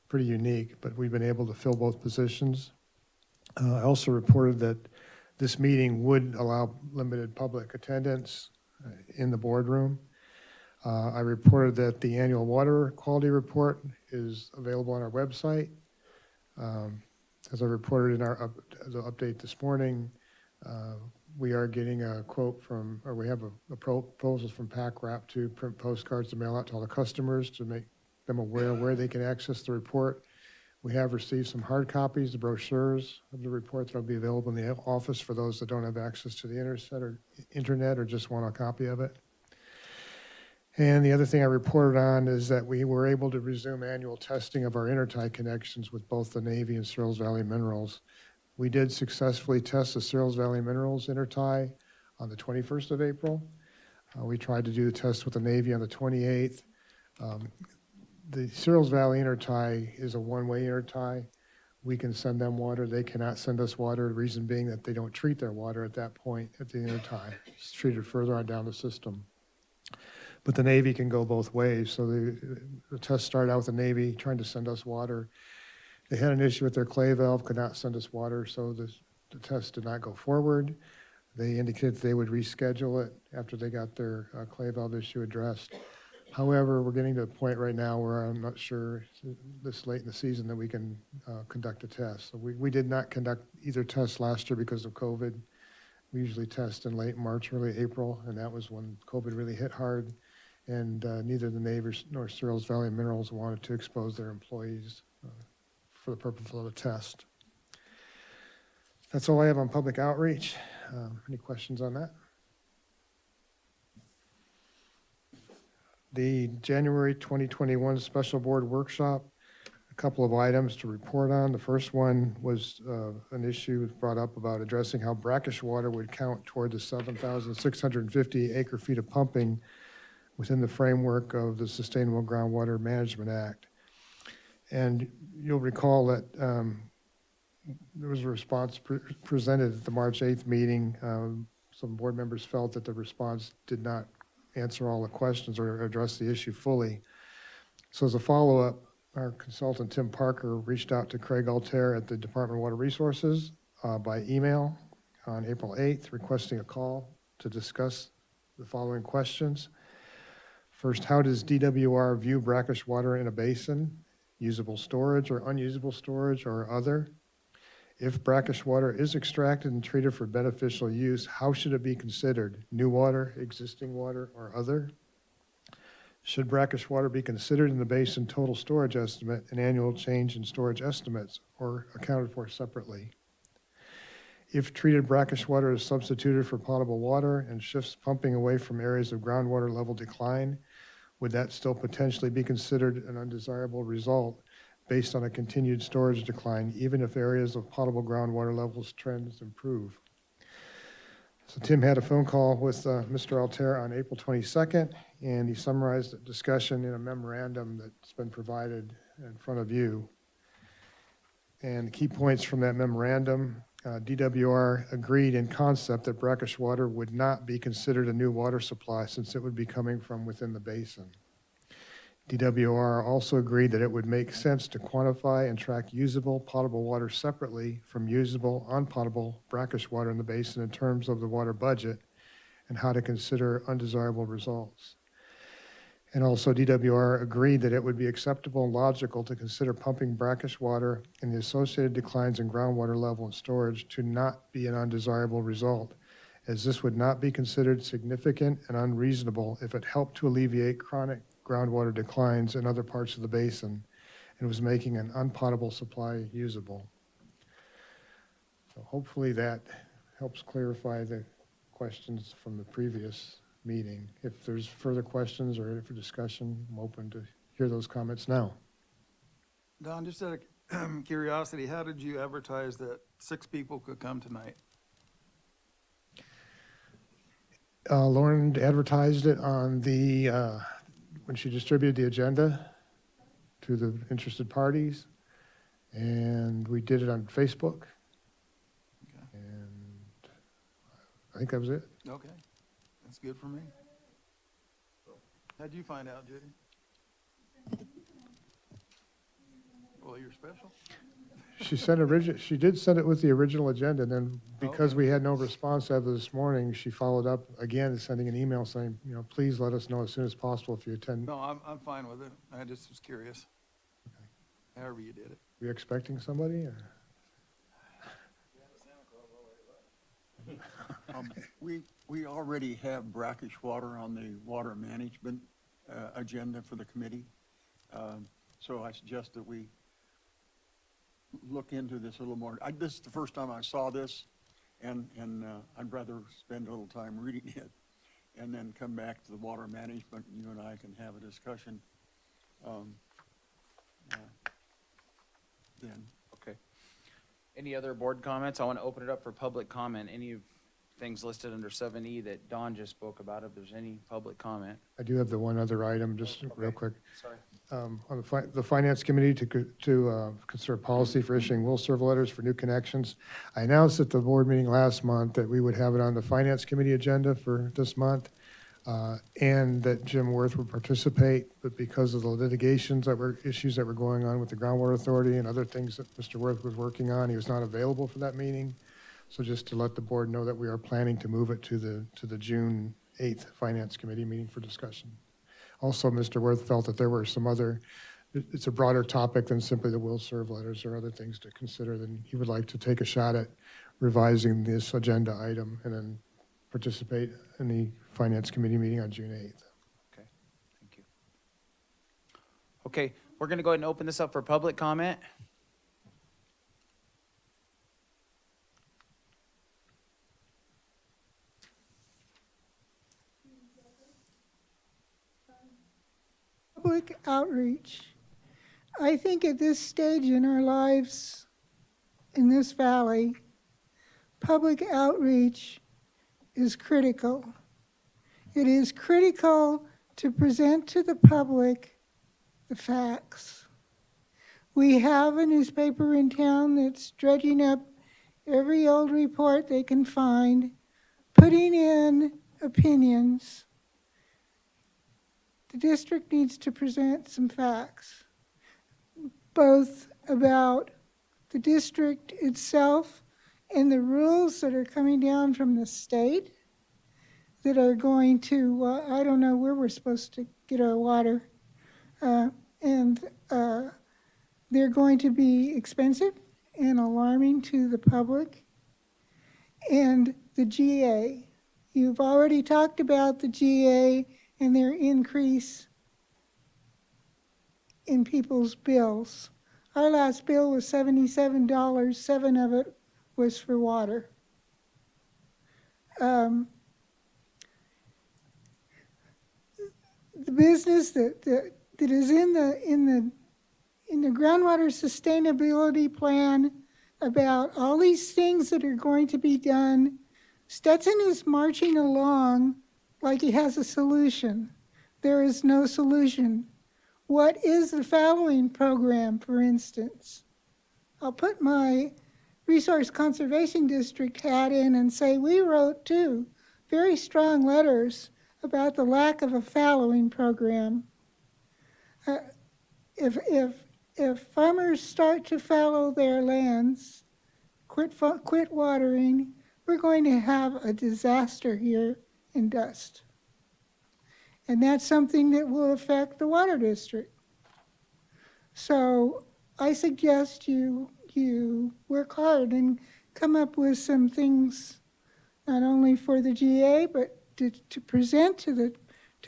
pretty unique, but we've been able to fill both positions. I also reported that this meeting would allow limited public attendance in the boardroom. I reported that the annual water quality report is available on our website. As I reported in our the update this morning, we are getting a quote from, or we have a proposal from PACRAP to print postcards to mail out to all the customers to make them aware where they can access the report. We have received some hard copies, the brochures of the report that will be available in the office for those that don't have access to the internet or just want a copy of it. And the other thing I reported on is that we were able to resume annual testing of our intertie connections with both the Navy and Searles Valley Minerals. We did successfully test the Searles Valley Minerals intertie on the 21st of April. We tried to do the test with the Navy on the 28th. The Searles Valley intertie is a one-way intertie. We can send them water. They cannot send us water. The reason being that they don't treat their water at that point at the intertie. It's treated further on down the system. But the Navy can go both ways. So the test started out with the Navy trying to send us water. They had an issue with their clay valve, could not send us water, so the test did not go forward. They indicated they would reschedule it after they got their clay valve issue addressed. However, we're getting to a point right now where I'm not sure this late in the season that we can conduct a test. So we did not conduct either test last year because of COVID. We usually test in late March, early April, and that was when COVID really hit hard. And neither the Navy nor Searles Valley Minerals wanted to expose their employees for the purpose of the test. That's all I have on public outreach. Any questions on that? The January 2021 Special Board Workshop, a couple of items to report on. The first one was an issue brought up about addressing how brackish water would count toward the 7,650 acre-feet of pumping within the framework of the Sustainable Groundwater Management Act. And you'll recall that there was a response presented at the March 8th meeting. Some board members felt that the response did not answer all the questions or address the issue fully. So as a follow-up, our consultant, Tim Parker, reached out to Craig Altair at the Department of Water Resources by email on April 8th, requesting a call to discuss the following questions. First, how does DWR view brackish water in a basin? Usable storage or unusable storage or other? If brackish water is extracted and treated for beneficial use, how should it be considered? New water, existing water, or other? Should brackish water be considered in the basin total storage estimate and annual change in storage estimates, or accounted for separately? If treated brackish water is substituted for potable water and shifts pumping away from areas of groundwater level decline, would that still potentially be considered an undesirable result based on a continued storage decline, even if areas of potable groundwater levels trends improve? So Tim had a phone call with Mr. Altair on April 22nd, and he summarized the discussion in a memorandum that's been provided in front of you. And the key points from that memorandum, DWR agreed in concept that brackish water would not be considered a new water supply since it would be coming from within the basin. DWR also agreed that it would make sense to quantify and track usable potable water separately from usable unpotable brackish water in the basin in terms of the water budget and how to consider undesirable results. And also DWR agreed that it would be acceptable and logical to consider pumping brackish water and the associated declines in groundwater level and storage to not be an undesirable result, as this would not be considered significant and unreasonable if it helped to alleviate chronic groundwater declines in other parts of the basin and was making an unpotable supply usable. So hopefully that helps clarify the questions from the previous meeting. If there's further questions or for discussion, I'm open to hear those comments now. Don, just out of curiosity, how did you advertise that 6 people could come tonight? Lauren advertised it on the, when she distributed the agenda to the interested parties, and we did it on Facebook. Okay. And I think that was it. Okay, that's good for me. How'd you find out, Judy? Well, you're special. She did send it with the original agenda, and then because we had no response as of this morning, she followed up again, sending an email saying, you know, please let us know as soon as possible if you attend. No, I'm fine with it. I just was curious. However you did it. Were you expecting somebody? Or? We already have brackish water on the water management agenda for the committee. So I suggest that we look into this a little more. This is the first time I saw this, and I'd rather spend a little time reading it and then come back to the water management, and you and I can have a discussion then. Okay. Any other board comments? I want to open it up for public comment. Any of things listed under 7E that Don just spoke about, if there's any public comment. I do have the one other item, just real quick. Sorry. On the Finance Committee to consider policy for issuing will serve letters for new connections. I announced at the board meeting last month that we would have it on the Finance Committee agenda for this month, and that Jim Worth would participate, but because of the issues that were going on with the Groundwater Authority and other things that Mr. Worth was working on, he was not available for that meeting. So just to let the board know that we are planning to move it to the June 8th Finance Committee meeting for discussion. Also, Mr. Worth felt that there were some other, it's a broader topic than simply the will serve letters or other things to consider. Then he would like to take a shot at revising this agenda item and then participate in the Finance Committee meeting on June 8th. Okay, thank you. Okay, we're going to go ahead and open this up for public comment. Public outreach. I think at this stage in our lives in this valley, public outreach is critical. It is critical to present to the public the facts. We have a newspaper in town that's dredging up every old report they can find, putting in opinions. The district needs to present some facts, both about the district itself and the rules that are coming down from the state that are going to, I don't know where we're supposed to get our water. And they're going to be expensive and alarming to the public. And the GA. You've already talked about the GA and their increase in people's bills. Our last bill was $77, $7 of it was for water. The business that is in the groundwater sustainability plan about all these things that are going to be done, Stetson is marching along like he has a solution. There is no solution. What is the fallowing program, for instance? I'll put my Resource Conservation District hat in and say we wrote 2 very strong letters about the lack of a fallowing program. If farmers start to fallow their lands, quit watering, we're going to have a disaster here in Dust. And that's something that will affect the water district. So I suggest you work hard and come up with some things, not only for the GA, but to present to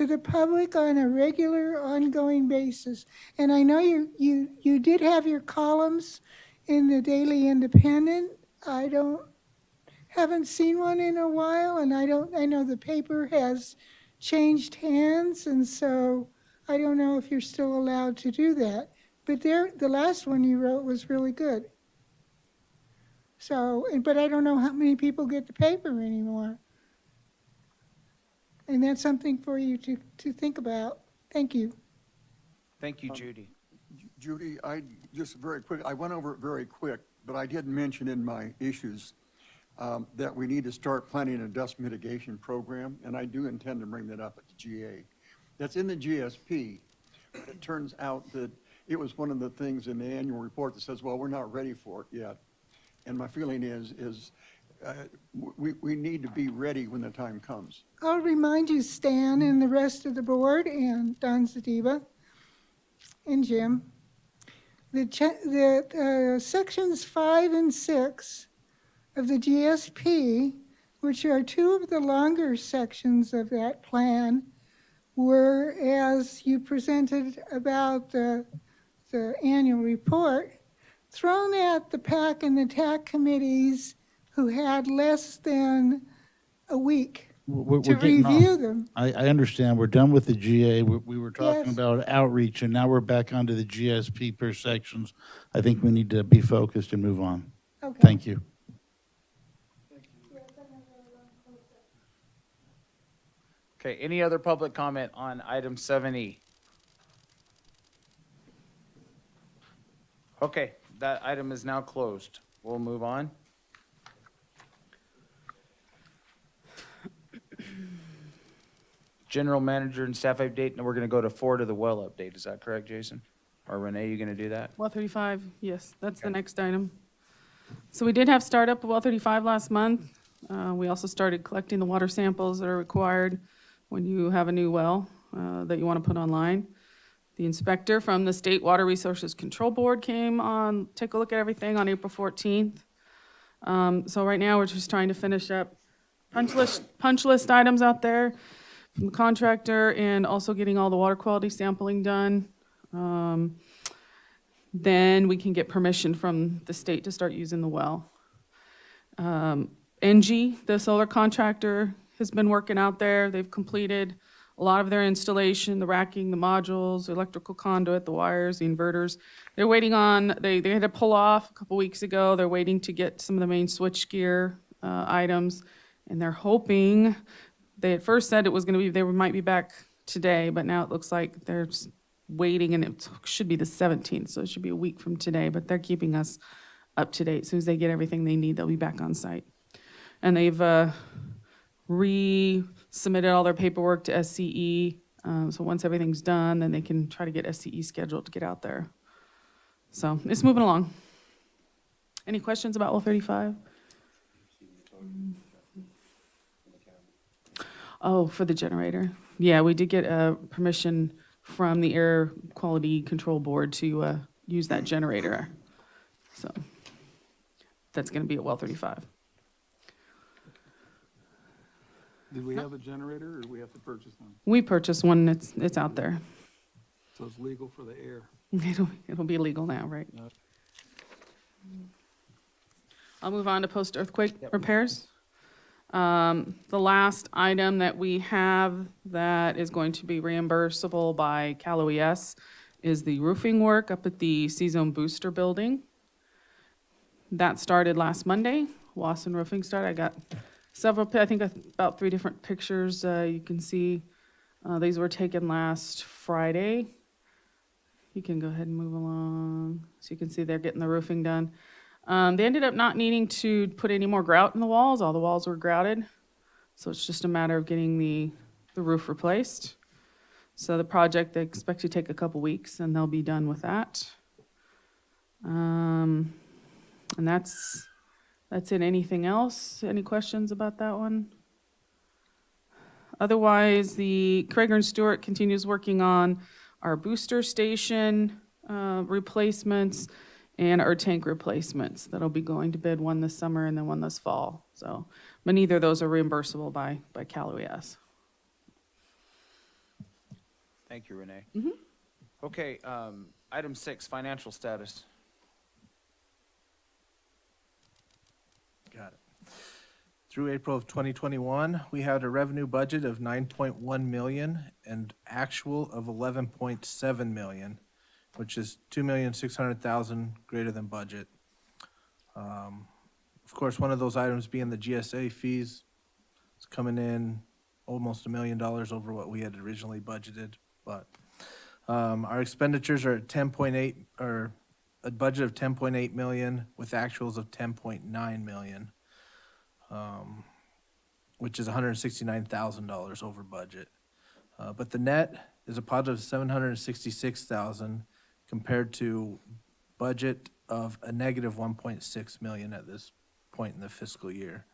the public on a regular, ongoing basis. And I know you did have your columns in the Daily Independent. Haven't seen one in a while, and I know the paper has changed hands, and so I don't know if you're still allowed to do that. But the last one you wrote was really good. So, but I don't know how many people get the paper anymore. And that's something for you to think about. Thank you. Thank you, Judy. Judy, I went over it very quick, but I did mention in my issues that we need to start planning a dust mitigation program, and I do intend to bring that up at the GA. That's in the GSP, but it turns out that it was one of the things in the annual report that says, well, we're not ready for it yet. And my feeling is we need to be ready when the time comes. I'll remind you, Stan, and the rest of the board, and Don Zadiba, and Jim, that sections 5 and 6 of the GSP, which are 2 of the longer sections of that plan, were, as you presented about the annual report, thrown at the PAC and the TAC committees who had less than a week We're to getting off. review them. I understand. We're done with the GA. We were talking Yes. about outreach, and now we're back onto the GSP per sections. I think we need to be focused and move on. Okay. Thank you. Okay, any other public comment on item 7E? Okay, that item is now closed. We'll move on. General manager and staff update, and we're gonna go to 4 to the well update. Is that correct, Jason? Or Renee, you gonna do that? Well 35, yes, that's the Okay. next item. So we did have startup of well 35 last month. We also started collecting the water samples that are required when you have a new well that you want to put online. The inspector from the State Water Resources Control Board came on, take a look at everything on April 14th. So right now, we're just trying to finish up punch list items out there from the contractor and also getting all the water quality sampling done. Then we can get permission from the state to start using the well. NG, the solar contractor, has been working out there. They've completed a lot of their installation, the racking, the modules, the electrical conduit, the wires, the inverters. They're waiting on, they had to pull off a couple weeks ago. They're waiting to get some of the main switch gear items. And they're hoping, they at first said it was gonna be, they might be back today, but now it looks like they're just waiting, and it should be the 17th, so it should be a week from today, but they're keeping us up to date. As soon as they get everything they need, they'll be back on site. And they've resubmitted all their paperwork to SCE. So once everything's done, then they can try to get SCE scheduled to get out there. So it's moving along. Any questions about well 35? Oh, for the generator. Yeah, we did get permission from the Air Quality Control Board to use that generator. So that's going to be at well 35. Did we have a generator, or do we have to purchase one? We purchased one, it's out there. So it's legal for the air. It'll be legal now, right? Yep. I'll move on to post-earthquake repairs. The last item that we have that is going to be reimbursable by Cal OES is the roofing work up at the C-Zone Booster Building. That started last Monday. Wasson Roofing started. I got several, I think about 3 different pictures you can see. These were taken last Friday. You can go ahead and move along. So you can see they're getting the roofing done. They ended up not needing to put any more grout in the walls. All the walls were grouted. So it's just a matter of getting the roof replaced. So the project, they expect to take a couple weeks, and they'll be done with that. And that's it. Anything else? Any questions about that one? Otherwise, the Krager and Stewart continues working on our booster station replacements and our tank replacements. That'll be going to bid, one this summer and then one this fall. So, but neither of those are reimbursable by Cal OES. Thank you, Renee. Okay, item 6, financial status. Got it. Through April of 2021, we had a revenue budget of 9.1 million and actual of 11.7 million, which is 2,600,000 greater than budget. Of course, one of those items being the GSA fees. It's coming in almost $1 million over what we had originally budgeted, but our expenditures are at 10.8, or a budget of 10.8 million with actuals of 10.9 million, which is $169,000 over budget. But the net is a positive 766,000 compared to budget of a negative 1.6 million at this point in the fiscal year.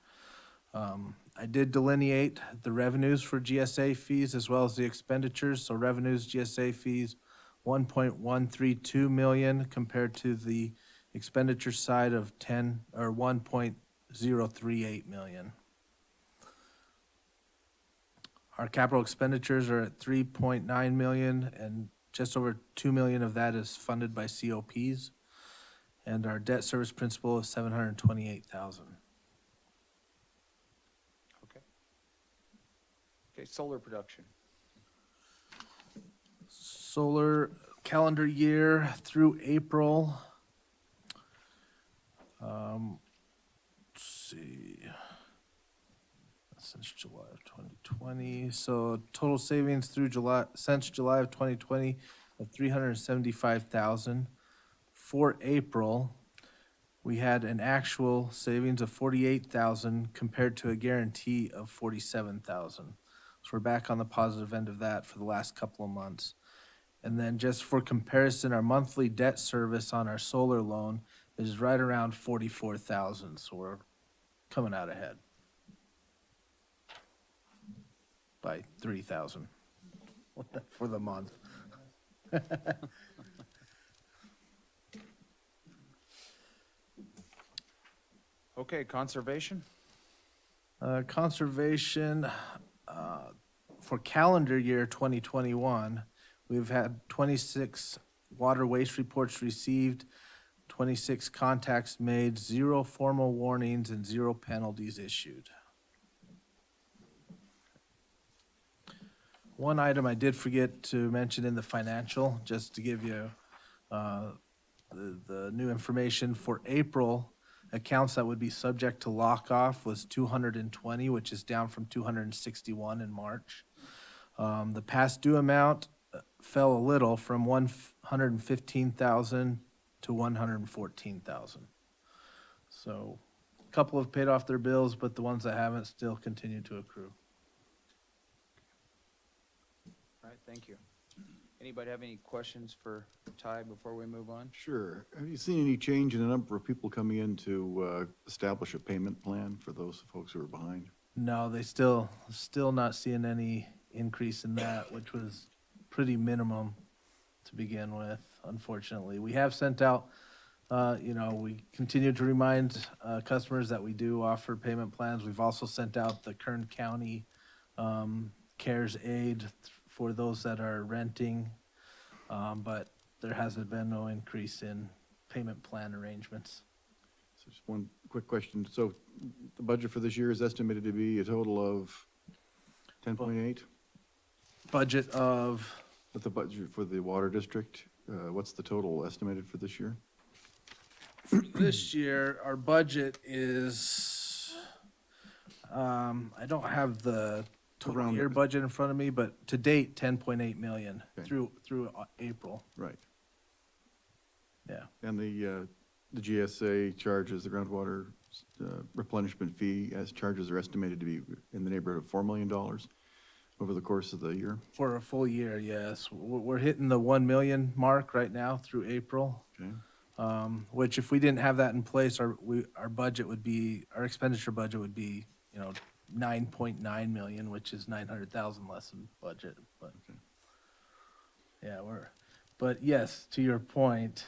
I did delineate the revenues for GSA fees as well as the expenditures. So revenues, GSA fees, 1.132 million compared to the expenditure side of 1.038 million. Our capital expenditures are at 3.9 million, and just over 2 million of that is funded by COPs. And our debt service principal is 728,000. Okay, solar production. Solar calendar year through April. Let's see. since July of 2020. So total savings through July, since July of 2020 of 375,000. For April, we had an actual savings of 48,000 compared to a guarantee of 47,000. So we're back on the positive end of that for the last couple of months. And then just for comparison, our monthly debt service on our solar loan is right around 44,000, so we're coming out ahead by 3,000 for the month. Okay, conservation? Conservation, for calendar year 2021, we've had 26 water waste reports received, 26 contacts made, 0 formal warnings, and 0 penalties issued. One item I did forget to mention in the financial, just to give you the new information for April, accounts that would be subject to lock-off was 220, which is down from 261 in March. The past due amount fell a little from 115,000 to 114,000. So a couple have paid off their bills, but the ones that haven't still continue to accrue. All right, thank you. Anybody have any questions for Ty before we move on? Sure. Have you seen any change in the number of people coming in to establish a payment plan for those folks who are behind? No, they still not seeing any increase in that, which was pretty minimum to begin with, unfortunately. We have sent out, we continue to remind customers that we do offer payment plans. We've also sent out the Kern County CARES aid for those that are renting, but there hasn't been no increase in payment plan arrangements. So just one quick question. So the budget for this year is estimated to be a total of 10.8? Budget of, With the budget for the water district, what's the total estimated for this year? this year, our budget is, I don't have the total Around year it. budget in front of me, but to date, 10.8 million Okay. through April. Right. Yeah. And the GSA charges, the groundwater replenishment fee as charges are estimated to be in the neighborhood of $4 million over the course of the year? For a full year, yes. We're hitting the 1 million mark right now through April. Okay. Which if we didn't have that in place, our budget would be, our expenditure budget would be, 9.9 million, which is 900,000 less than budget, but. Okay. Yeah, but yes, to your point,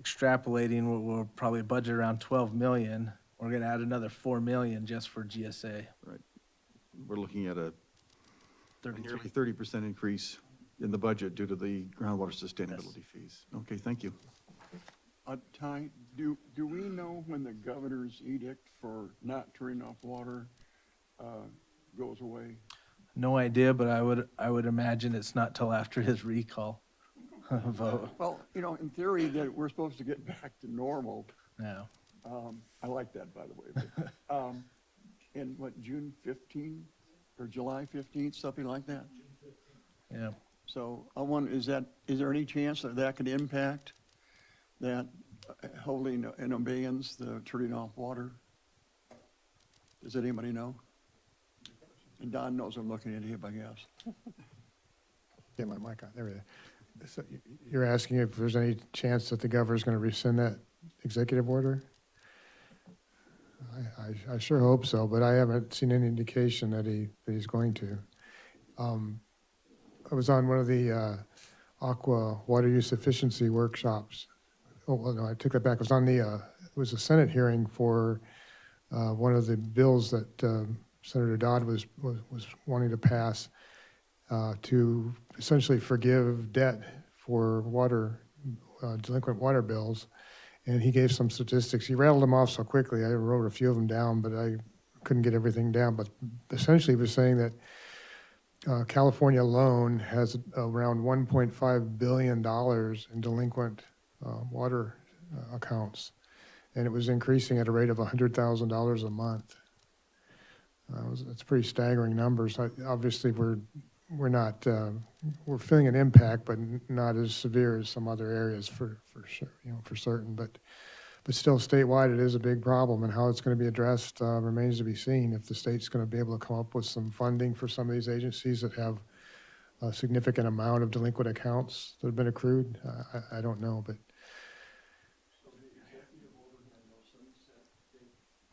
extrapolating, we'll probably budget around 12 million. We're gonna add another 4 million just for GSA. Right. We're looking at a 33. nearly 30% increase in the budget due to the groundwater sustainability fees. Okay, thank you. Ty, do we know when the governor's edict for not turning off water goes away? No idea, but I would imagine it's not till after his recall vote. Well, in theory, that we're supposed to get back to normal. Yeah. I like that, by the way. But, in what, June 15th or July 15th, something like that? Yeah. So I wonder, is there any chance that could impact that holding in abeyance the turning off water? Does anybody know? And Don knows I'm looking at him, I guess. Get my mic on, there we go. So you're asking if there's any chance that the governor's going to rescind that executive order? I sure hope so, but I haven't seen any indication that he's going to. I was on one of the aqua water use efficiency workshops. Oh, well, no, I took that back. It was on it was a Senate hearing for one of the bills that Senator Dodd was wanting to pass to essentially forgive debt for delinquent water bills. And he gave some statistics. He rattled them off so quickly, I wrote a few of them down, but I couldn't get everything down. But essentially he was saying that California alone has around $1.5 billion in delinquent water accounts. And it was increasing at a rate of $100,000 a month. it's pretty staggering numbers. Obviously, we're not, we're feeling an impact, but not as severe as some other areas for sure, for certain. But still statewide, it is a big problem, and how it's going to be addressed remains to be seen. If the state's going to be able to come up with some funding for some of these agencies that have a significant amount of delinquent accounts that have been accrued, I don't know, but.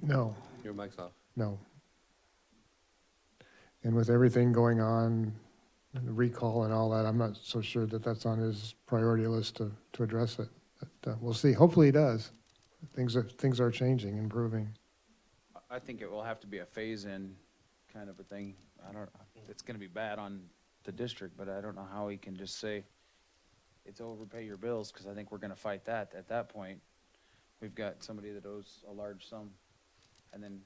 No. Your mic's off. No. And with everything going on, and the recall and all that, I'm not so sure that that's on his priority list to address it. But we'll see. Hopefully he does. Things are changing, improving. I think it will have to be a phase-in kind of a thing. It's gonna be bad on the district, but I don't know how he can just say it's overpay your bills, because I think we're gonna fight that. At that point, we've got somebody that owes a large sum. And then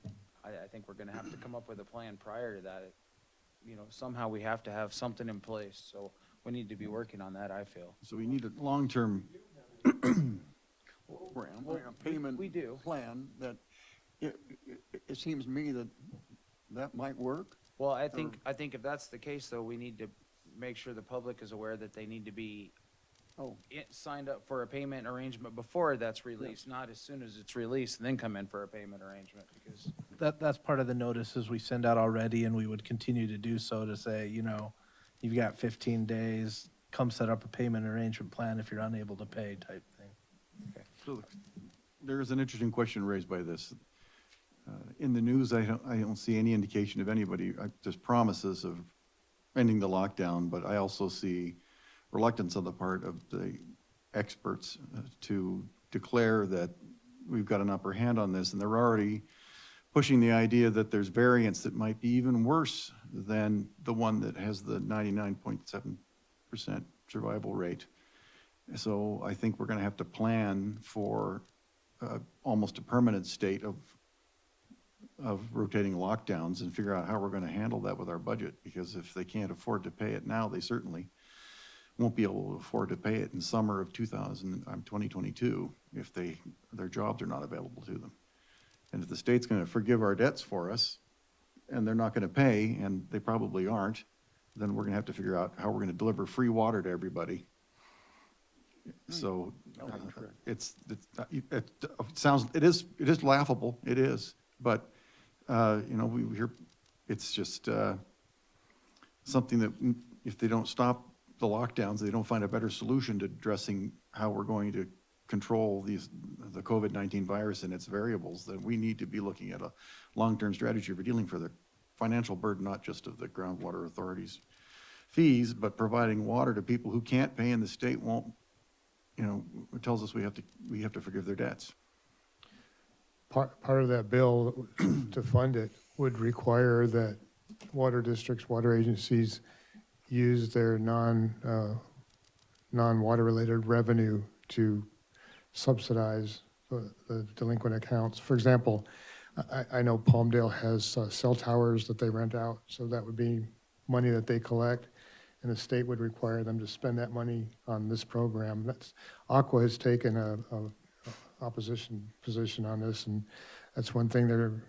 I think we're gonna have to come up with a plan prior to that. Somehow we have to have something in place, so we need to be working on that, I feel. So we need a long-term, program, a payment We do. plan that, it seems to me that might work. Well, I think if that's the case, though, we need to make sure the public is aware that they need to be Oh, signed up for a payment arrangement before that's released, not as soon as it's released and then come in for a payment arrangement, because That's part of the notices we send out already, and we would continue to do so to say, you've got 15 days, come set up a payment arrangement plan if you're unable to pay type thing. so there is an interesting question raised by this. In the news, I don't see any indication of anybody, just promises of ending the lockdown, but I also see reluctance on the part of the experts to declare that we've got an upper hand on this, and they're already pushing the idea that there's variants that might be even worse than the one that has the 99.7% survival rate. So I think we're going to have to plan for almost a permanent state of rotating lockdowns and figure out how we're going to handle that with our budget, because if they can't afford to pay it now, they certainly won't be able to afford to pay it in summer of 2022 if their jobs are not available to them. And if the state's going to forgive our debts for us, and they're not going to pay, and they probably aren't, then we're going to have to figure out how we're going to deliver free water to everybody. So it is laughable, it is, but we hear, it's just something that if they don't stop the lockdowns, they don't find a better solution to addressing how we're going to control the COVID-19 virus and its variables, then we need to be looking at a long-term strategy for dealing for the financial burden, not just of the groundwater authorities' fees, but providing water to people who can't pay, and the state won't, it tells us we have to forgive their debts. Part of that bill to fund it would require that water districts, water agencies use their non-water related revenue to subsidize the delinquent accounts. For example, I know Palmdale has cell towers that they rent out, so that would be money that they collect, and the state would require them to spend that money on this program. Aqua has taken a opposition position on this, and that's one thing they're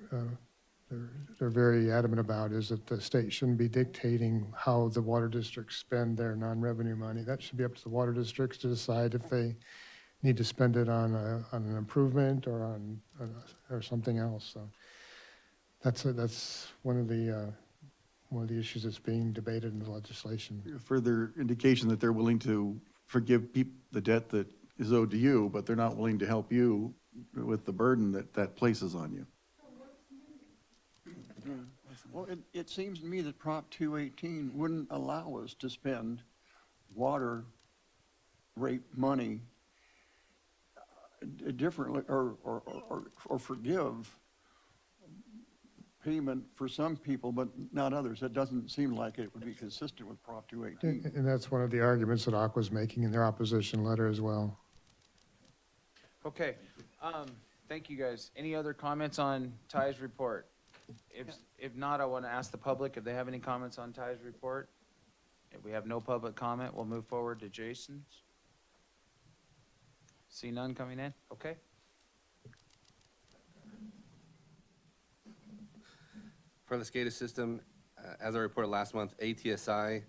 very adamant about, is that the state shouldn't be dictating how the water districts spend their non-revenue money. That should be up to the water districts to decide if they need to spend it on an improvement or or something else. So that's one of the issues that's being debated in the legislation. Further indication that they're willing to forgive the debt that is owed to you, but they're not willing to help you with the burden that places on you. Well, it seems to me that Prop 218 wouldn't allow us to spend water rate money differently or forgive payment for some people, but not others. It doesn't seem like it would be consistent with Prop 218. And that's one of the arguments that Aqua's making in their opposition letter as well. Okay, thank you, guys. Any other comments on Ty's report? If not, I want to ask the public if they have any comments on Ty's report. If we have no public comment, we'll move forward to Jason's. See none coming in? Okay. For the SCADA system, as I reported last month, ATSI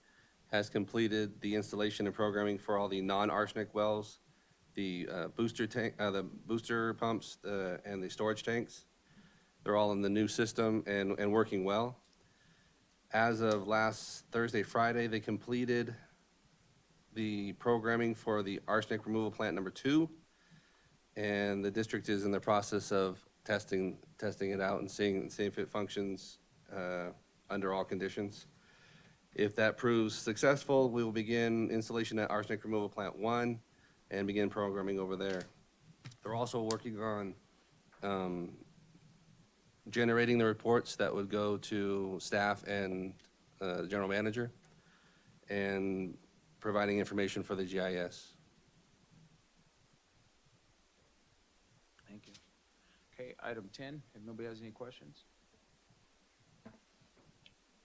has completed the installation and programming for all the non-arsenic wells, the booster tank, the booster pumps, and the storage tanks. They're all in the new system and working well. As of last Thursday, Friday, they completed the programming for the arsenic removal plant number 2, and the district is in the process of testing it out and seeing if it functions under all conditions. If that proves successful, we will begin installation at arsenic removal plant 1 and begin programming over there. They're also working on generating the reports that would go to staff and general manager, and providing information for the GIS. Thank you. Okay, item 10, if nobody has any questions.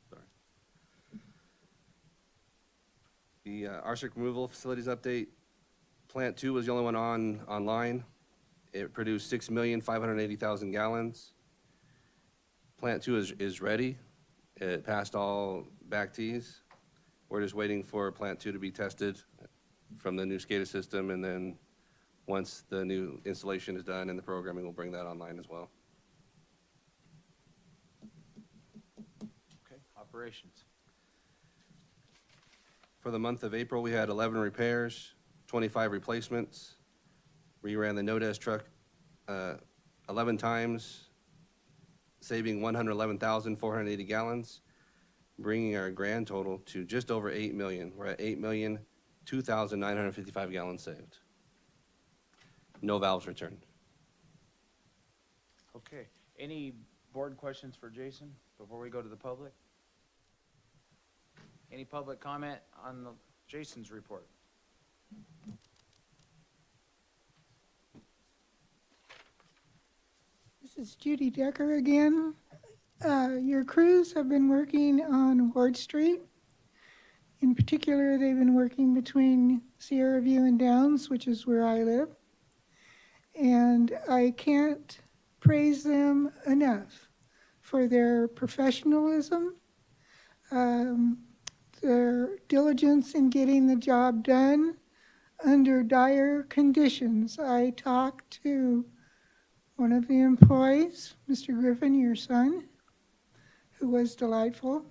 Sorry. The arsenic removal facilities update. Plant 2 was the only one online. It produced 6,580,000 gallons. Plant 2 is ready. It passed all back tees. We're just waiting for Plant 2 to be tested from the new SCADA system, and then once the new installation is done and the programming, we'll bring that online as well. Okay, operations. For the month of April, we had 11 repairs, 25 replacements. We ran the no-desk truck 11 times, saving 111,480 gallons, bringing our grand total to just over 8 million. We're at 8,002,955 gallons saved. No valves returned. Okay, any board questions for Jason before we go to the public? Any public comment on Jason's report? This is Judy Decker again. Your crews have been working on Ward Street. In particular, they've been working between Sierra View and Downs, which is where I live. And I can't praise them enough for their professionalism, their diligence in getting the job done under dire conditions. I talked to one of the employees, Mr. Griffin, your son, who was delightful,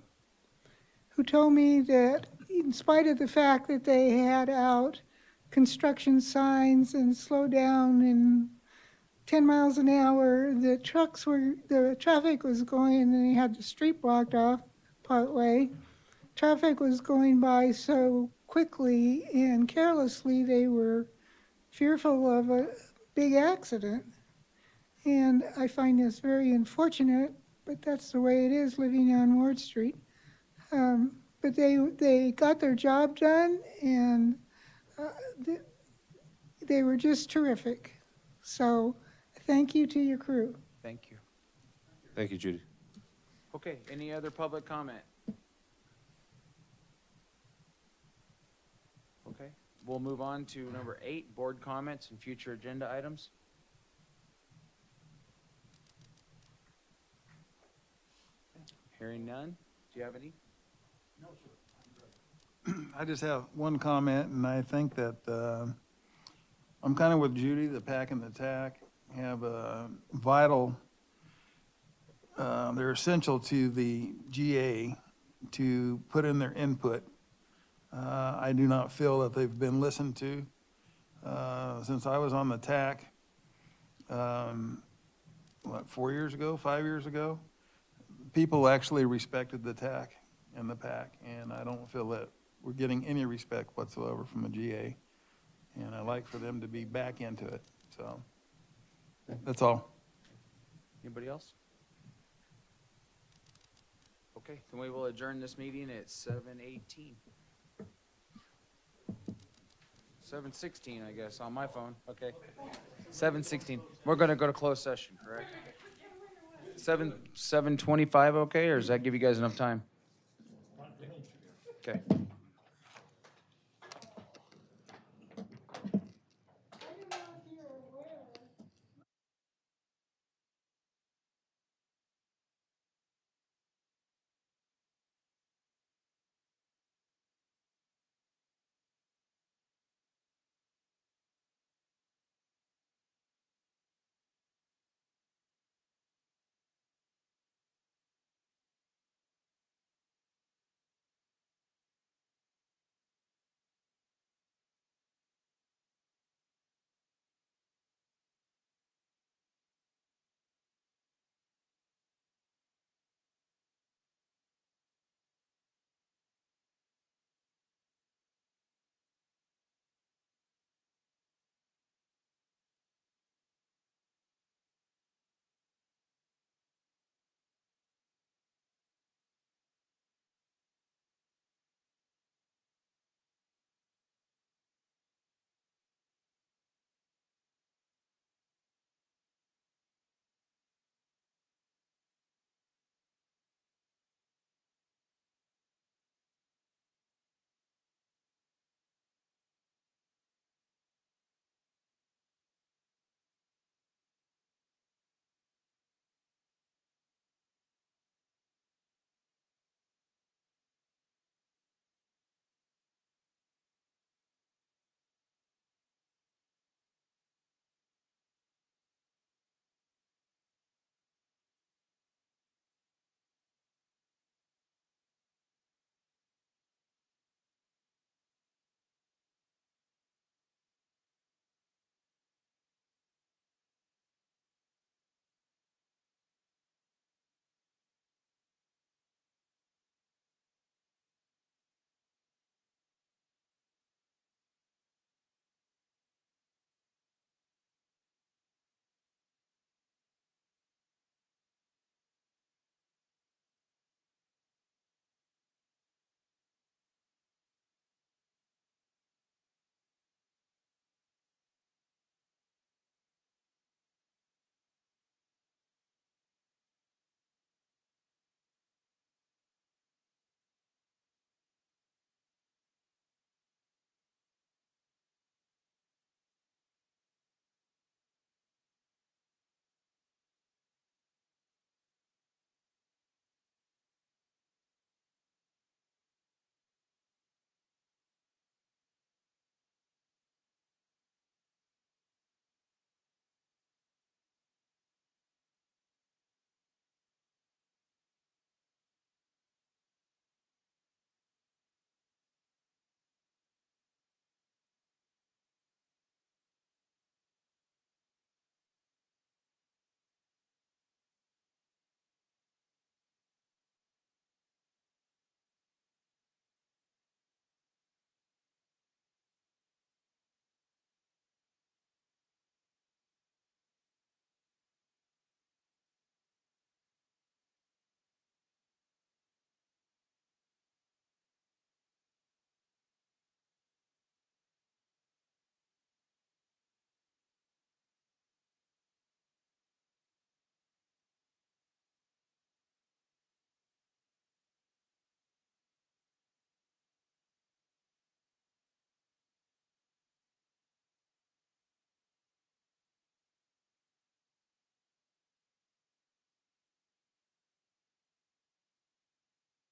who told me that in spite of the fact that they had out construction signs and slow down in 10 miles an hour, the traffic was going, and they had the street blocked off partway. Traffic was going by so quickly and carelessly, they were fearful of a big accident. And I find this very unfortunate, but that's the way it is living on Ward Street. But they got their job done, and they were just terrific. So thank you to your crew. Thank you. Thank you, Judy. Okay, any other public comment? Okay, we'll move on to number 8, board comments and future agenda items. Hearing none. Do you have any? I just have one comment, and I think that I'm kind of with Judy, the PAC and the TAC have a vital, they're essential to the GA to put in their input. I do not feel that they've been listened to. Since I was on the TAC, 4 years ago, 5 years ago, people actually respected the TAC and the PAC, and I don't feel that we're getting any respect whatsoever from the GA. And I'd like for them to be back into it. So that's all. Anybody else? Okay, then we will adjourn this meeting at 7:18. 7:16, I guess, on my phone. Okay. 7:16. We're going to go to closed session, correct? 7:25, okay, or does that give you guys enough time? Okay.